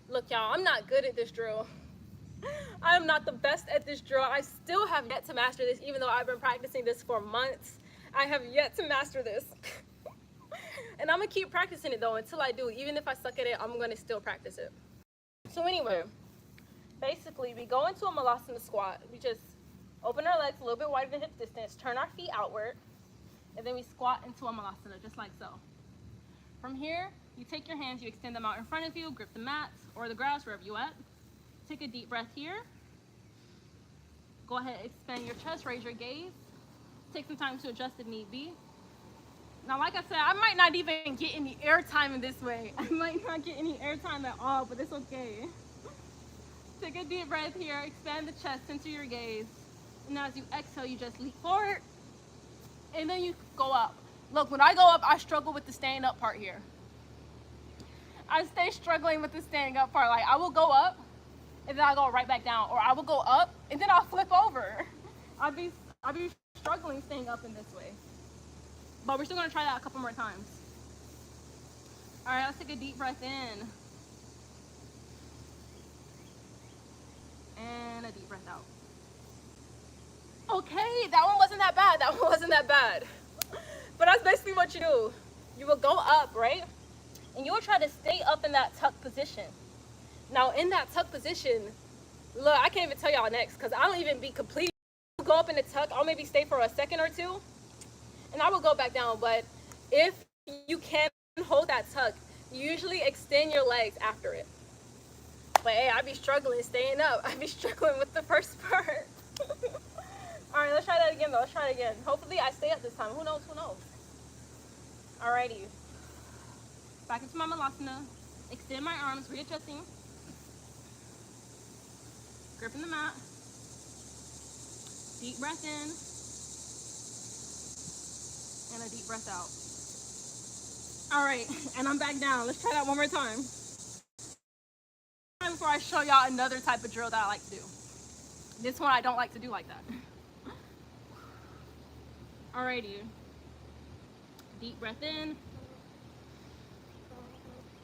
Look, y'all, I'm not good at this drill. I am not the best at this drill. I still have yet to master this, even though I've been practicing this for months. I have yet to master this. And I'm gonna keep practicing it though until I do. Even if I suck at it, I'm gonna still practice it. So anyway, basically we go into a malasana squat. We just open our legs a little bit wider than hip distance, turn our feet outward, and then we squat into a malasana, just like so. From here, you take your hands, you extend them out in front of you, grip the mat or the grass, wherever you at. Take a deep breath here. Go ahead, expand your chest, raise your gaze. Take some time to adjust if need be. Now, like I said, I might not even get any air time in this way. I might not get any air time at all, but it's okay. Take a deep breath here, expand the chest, center your gaze. And now as you exhale, you just leap forward, and then you go up. Look, when I go up, I struggle with the staying up part here. I stay struggling with the standing up part. Like, I will go up, and then I'll go right back down. Or I will go up, and then I'll flip over. I'd be struggling staying up in this way. But we're still gonna try that a couple more times. All right, let's take a deep breath in. And a deep breath out. Okay, that one wasn't that bad. That one wasn't that bad. But that's basically what you do. You will go up, right? And you will try to stay up in that tuck position. Now, in that tuck position, look, I can't even tell y'all next because I don't even be complete. Go up in the tuck, I'll maybe stay for a second or two, and I will go back down. But if you can hold that tuck, you usually extend your legs after it. But hey, I be struggling staying up. I be struggling with the first part. All right, let's try that again though. Let's try it again. Hopefully I stay up this time. Who knows? Who knows? Alrighty. Back into my malasana. Extend my arms, readjusting. Gripping the mat. Deep breath in. And a deep breath out. All right, and I'm back down. Let's try that one more time. Before I show y'all another type of drill that I like to do. This one I don't like to do like that. Alrighty. Deep breath in.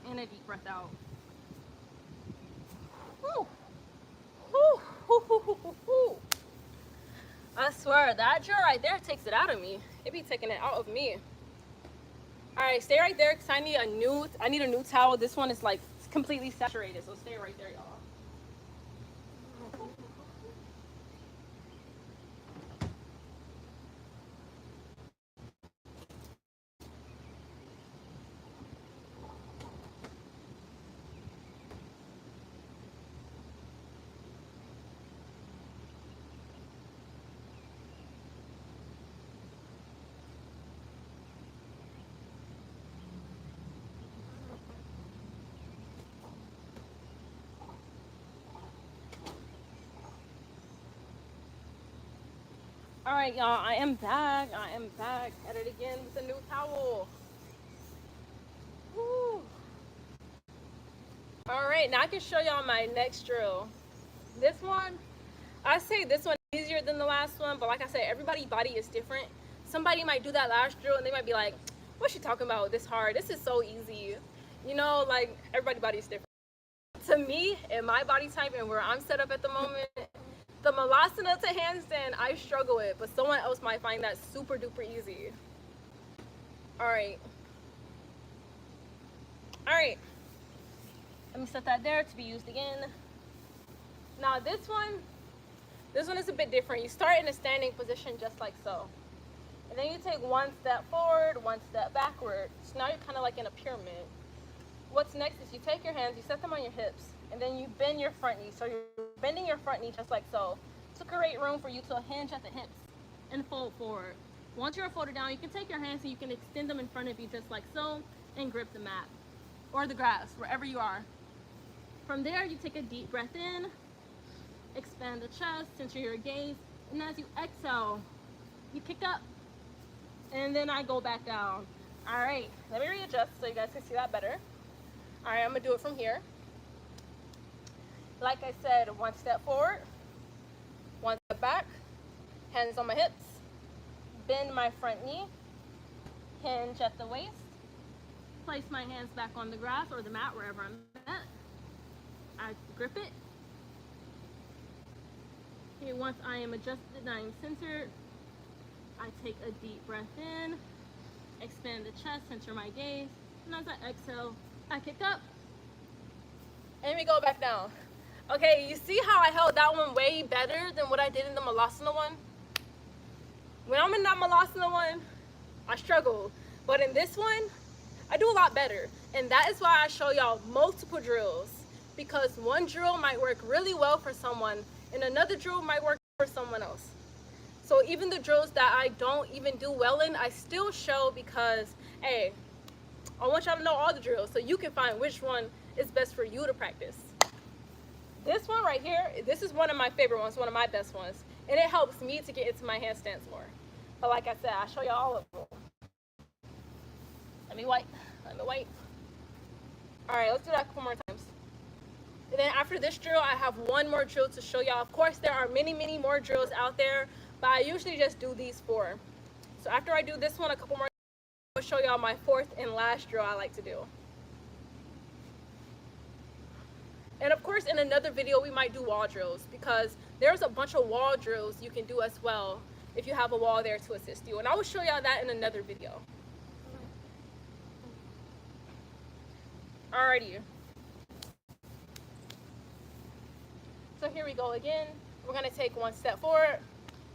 And a deep breath out. Whew. Whew. Whew, whew, whew, whew, whew. I swear, that drill right there takes it out of me. It be taking it out of me. All right, stay right there because I need a new towel. This one is like completely saturated, so stay right there, y'all. All right, y'all, I am back. At it again with a new towel. Woo. All right, now I can show y'all my next drill. This one, I say this one is easier than the last one, but like I said, everybody's body is different. Somebody might do that last drill and they might be like, what's she talking about this hard? This is so easy. You know, like everybody's body is different. To me, in my body type and where I'm set up at the moment, the malasana to handstand, I struggle with, but someone else might find that super duper easy. All right. Let me set that there to be used again. Now this one is a bit different. You start in a standing position just like so. And then you take one step forward, one step backward. So now you're kind of like in a pyramid. What's next is you take your hands, you set them on your hips, and then you bend your front knee. So you're bending your front knee just like so to create room for you to hinge at the hips and fold forward. Once you're folded down, you can take your hands and you can extend them in front of you just like so and grip the mat or the grass, wherever you are. From there, you take a deep breath in, expand the chest, center your gaze, and as you exhale, you kick up, and then I go back down. All right, let me readjust so you guys can see that better. All right, I'm gonna do it from here. Like I said, one step forward, one step back, hands on my hips, bend my front knee, hinge at the waist, place my hands back on the grass or the mat, wherever I'm at. I grip it. Okay, once I am adjusted and I am centered, I take a deep breath in, expand the chest, center my gaze, and as I exhale, I kick up, and we go back down. Okay, you see how I held that one way better than what I did in the malasana one? When I'm in that malasana one, I struggle, but in this one, I do a lot better, and that is why I show y'all multiple drills, because one drill might work really well for someone, and another drill might work for someone else. So even the drills that I don't even do well in, I still show because, hey, I want y'all to know all the drills so you can find which one is best for you to practice. This one right here, this is one of my favorite ones, one of my best ones, and it helps me to get into my handstands more. But like I said, I'll show y'all all of them. Let me wipe. All right, let's do that a couple more times. And then after this drill, I have one more drill to show y'all. Of course, there are many, many more drills out there, but I usually just do these 4. So after I do this one a couple more, I'll show y'all my 4th and last drill I like to do. And of course, in another video, we might do wall drills, because there's a bunch of wall drills you can do as well if you have a wall there to assist you. And I will show y'all that in another video. Alrighty. So here we go again. We're gonna take 1 step forward,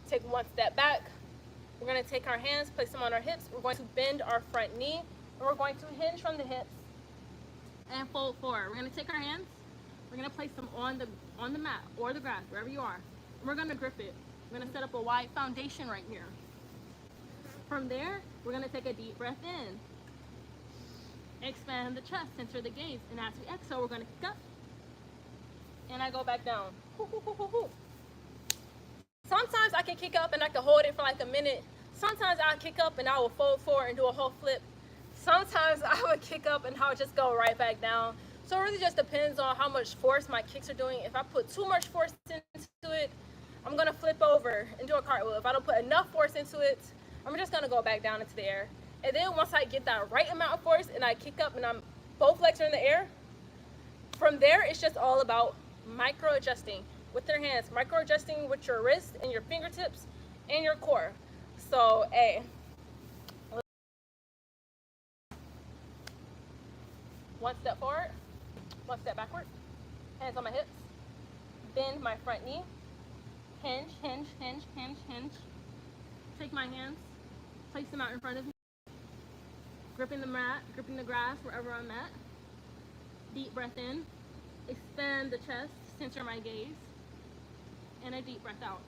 take 1 step back. We're gonna take our hands, place them on our hips. We're going to bend our front knee, and we're going to hinge from the hips and fold forward. We're gonna take our hands, we're gonna place them on the mat or the grass, wherever you are. And we're gonna grip it. We're gonna set up a wide foundation right here. From there, we're gonna take a deep breath in. Expand the chest, center the gaze, and as we exhale, we're gonna kick up, and I go back down. Sometimes I can kick up and I can hold it for like a minute. Sometimes I'll kick up and I will fold forward and do a whole flip. Sometimes I would kick up and I'll just go right back down. So it really just depends on how much force my kicks are doing. If I put too much force into it, I'm gonna flip over and do a cartwheel. If I don't put enough force into it, I'm just gonna go back down into the air. And then once I get that right amount of force and I kick up and both legs are in the air, from there it's just all about micro adjusting with your hands, micro adjusting with your wrist and your fingertips and your core. So, hey. 1 step forward, 1 step backward, hands on my hips, bend my front knee, hinge, hinge, hinge, hinge, hinge. Take my hands, place them out in front of me, gripping the mat, gripping the grass wherever I'm at. Deep breath in, expand the chest, center my gaze, and a deep breath out.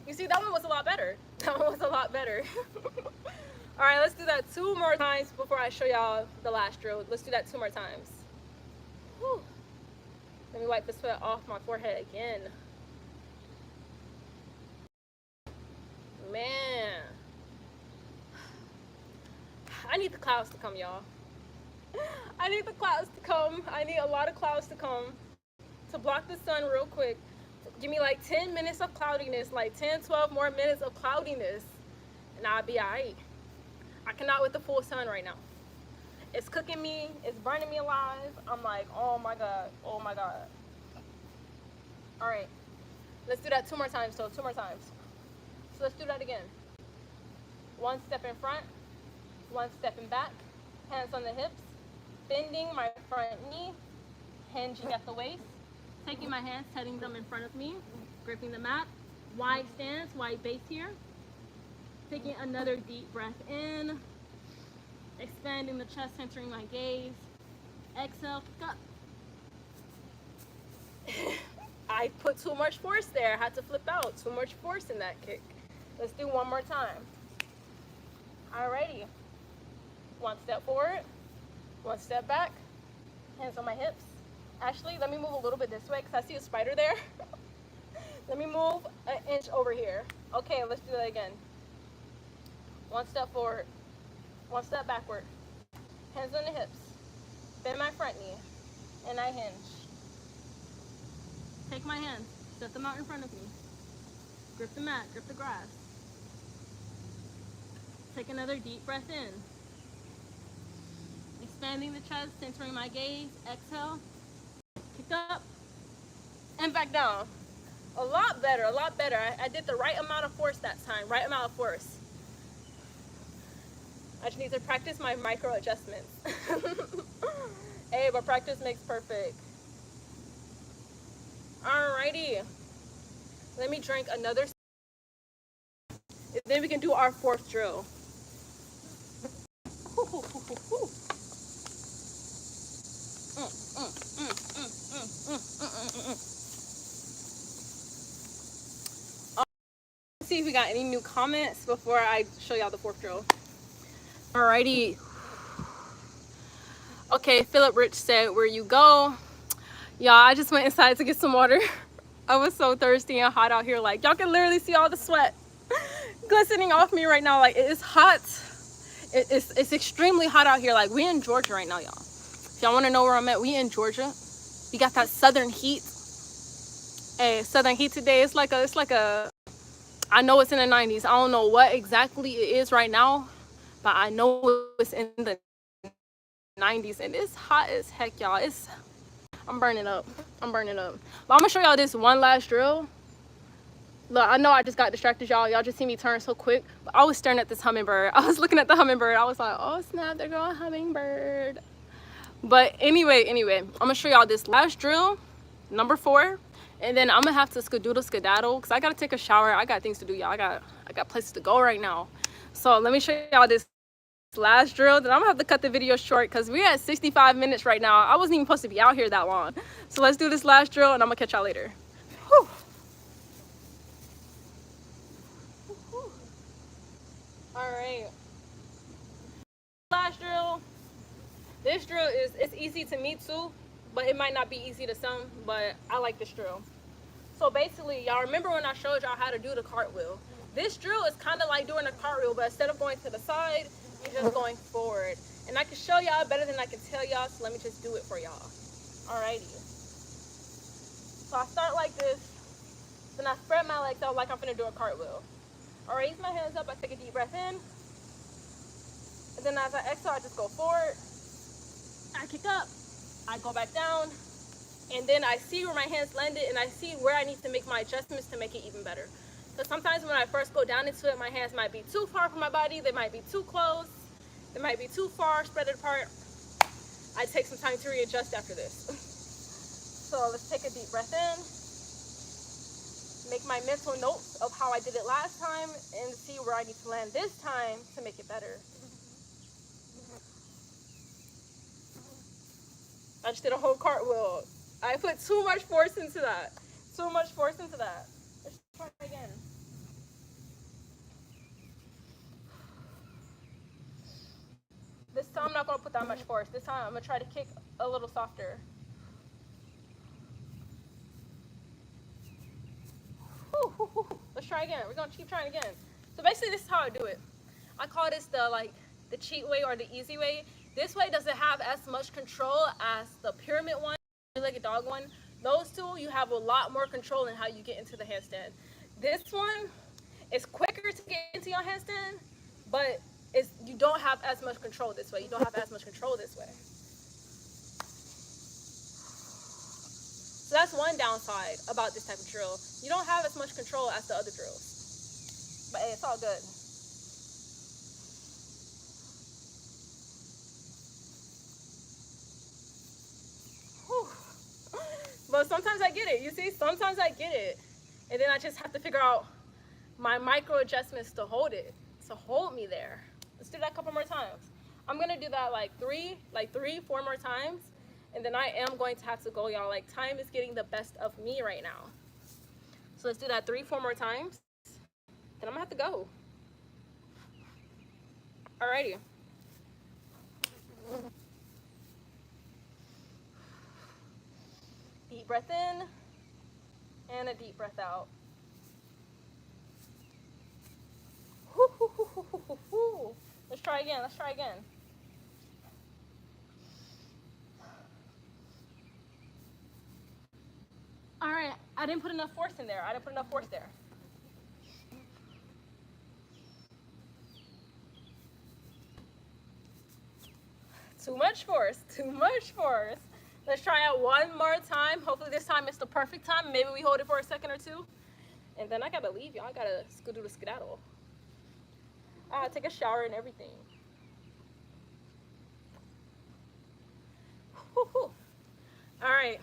You see, that one was a lot better. That one was a lot better. All right, let's do that 2 more times before I show y'all the last drill. Let's do that 2 more times. Whew. Let me wipe the sweat off my forehead again. Man. I need the clouds to come, y'all. I need the clouds to come. I need a lot of clouds to come to block the sun real quick. Give me like 10 minutes of cloudiness, like 10, 12 more minutes of cloudiness, and I'll be all right. I cannot with the full sun right now. It's cooking me, it's burning me alive. I'm like, oh my God, oh my God. All right, let's do that 2 more times, so 2 more times. So let's do that again. 1 step in front, 1 step in back, hands on the hips, bending my front knee, hinging at the waist, taking my hands, setting them in front of me, gripping the mat, wide stance, wide base here. Taking another deep breath in, expanding the chest, centering my gaze. Exhale, kick up. I put too much force there. I had to flip out. Too much force in that kick. Let's do 1 more time. Alrighty. 1 step forward, 1 step back, hands on my hips. Actually, let me move a little bit this way because I see a spider there. Let me move an inch over here. Okay, let's do that again. 1 step forward, 1 step backward, hands on the hips, bend my front knee, and I hinge. Take my hands, set them out in front of me, grip the mat, grip the grass. Take another deep breath in, expanding the chest, centering my gaze. Exhale, kick up, and back down. A lot better, a lot better. I did the right amount of force that time, right amount of force. I just need to practice my micro adjustments. Hey, but practice makes perfect. Alrighty. Let me drink another. Then we can do our 4th drill. Let's see if we got any new comments before I show y'all the 4th drill. Alrighty. Okay, Philip Rich said, where you go? Y'all, I just went inside to get some water. I was so thirsty and hot out here. Like, y'all can literally see all the sweat glistening off me right now. Like, it is hot. It's extremely hot out here. Like, we in Georgia right now, y'all. If y'all want to know where I'm at, we in Georgia. We got that southern heat. Hey, Southern Heat today, I know it's in the 90s. I don't know what exactly it is right now, but I know it's in the 90s and it's hot as heck, y'all. I'm burning up. I'm burning up. But I'm gonna show y'all this one last drill. Look, I know I just got distracted, y'all. Y'all just see me turn so quick. But I was staring at this hummingbird. I was looking at the hummingbird. I was like, oh snap, they're going hummingbird. But anyway, I'm gonna show y'all this last drill, number 4. And then I'm gonna have to skedaddle because I gotta take a shower. I got things to do, y'all. I got places to go right now. So let me show y'all this last drill. Then I'm gonna have to cut the video short because we're at 65 minutes right now. I wasn't even supposed to be out here that long. So let's do this last drill and I'm gonna catch y'all later. Whew. All right. Last drill. This drill it's easy to me too, but it might not be easy to some, but I like this drill. So basically, y'all remember when I showed y'all how to do the cartwheel? This drill is kind of like doing a cartwheel, but instead of going to the side, you're just going forward. And I can show y'all better than I can tell y'all, so let me just do it for y'all. Alrighty. So I start like this, then I spread my legs out like I'm gonna do a cartwheel. I raise my hands up, I take a deep breath in, and then as I exhale, I just go forward. I kick up, I go back down, and then I see where my hands landed and I see where I need to make my adjustments to make it even better. Because sometimes when I first go down into it, my hands might be too far from my body, they might be too close, they might be too far, spread it apart. I take some time to readjust after this. So let's take a deep breath in, make my mental notes of how I did it last time and see where I need to land this time to make it better. I just did a whole cartwheel. I put too much force into that. Too much force into that. Let's try it again. This time I'm not gonna put that much force. This time I'm gonna try to kick a little softer. Let's try again. We're gonna keep trying again. So basically this is how I do it. I call this the cheat way or the easy way. This way doesn't have as much control as the pyramid one, three-legged dog one. Those two, you have a lot more control in how you get into the handstand. This one is quicker to get into your handstand, but you don't have as much control this way. You don't have as much control this way. So that's one downside about this type of drill. You don't have as much control as the other drills. But hey, it's all good. But sometimes I get it. You see, sometimes I get it. And then I just have to figure out my micro adjustments to hold me there. Let's do that a couple more times. I'm gonna do that like three, 4 more times. And then I am going to have to go, y'all. Like, time is getting the best of me right now. So let's do that 3, 4 more times. Then I'm gonna have to go. Alrighty. Deep breath in and a deep breath out. Let's try again. All right, I didn't put enough force in there. Too much force. Let's try it one more time. Hopefully this time it's the perfect time. Maybe we hold it for a second or two. And then I gotta leave, y'all. I gotta do the skedaddle. I gotta take a shower and everything. All right,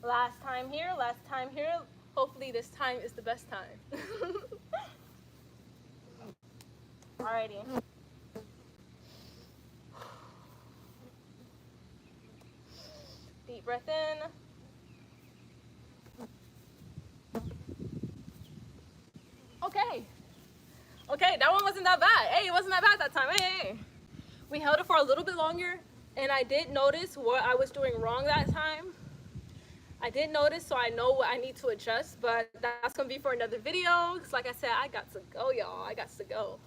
last time here. Hopefully this time is the best time. Alrighty. Deep breath in. Okay, that one wasn't that bad. Hey, it wasn't that bad that time. Hey. We held it for a little bit longer, and I did notice what I was doing wrong that time. I did notice, so I know what I need to adjust, but that's gonna be for another video. Because like I said, I got to go, y'all. I got to go.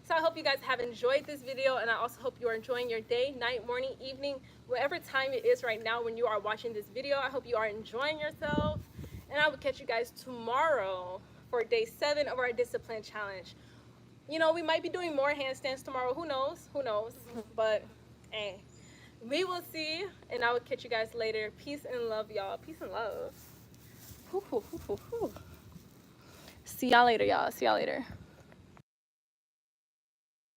So I hope you guys have enjoyed this video, and I also hope you are enjoying your day, night, morning, evening, whatever time it is right now when you are watching this video. I hope you are enjoying yourself, and I will catch you guys tomorrow for day 7 of our discipline challenge. You know, we might be doing more handstands tomorrow. Who knows? Who knows? But hey, we will see, and I will catch you guys later. Peace and love, y'all. Peace and love. See y'all later, y'all. See y'all later.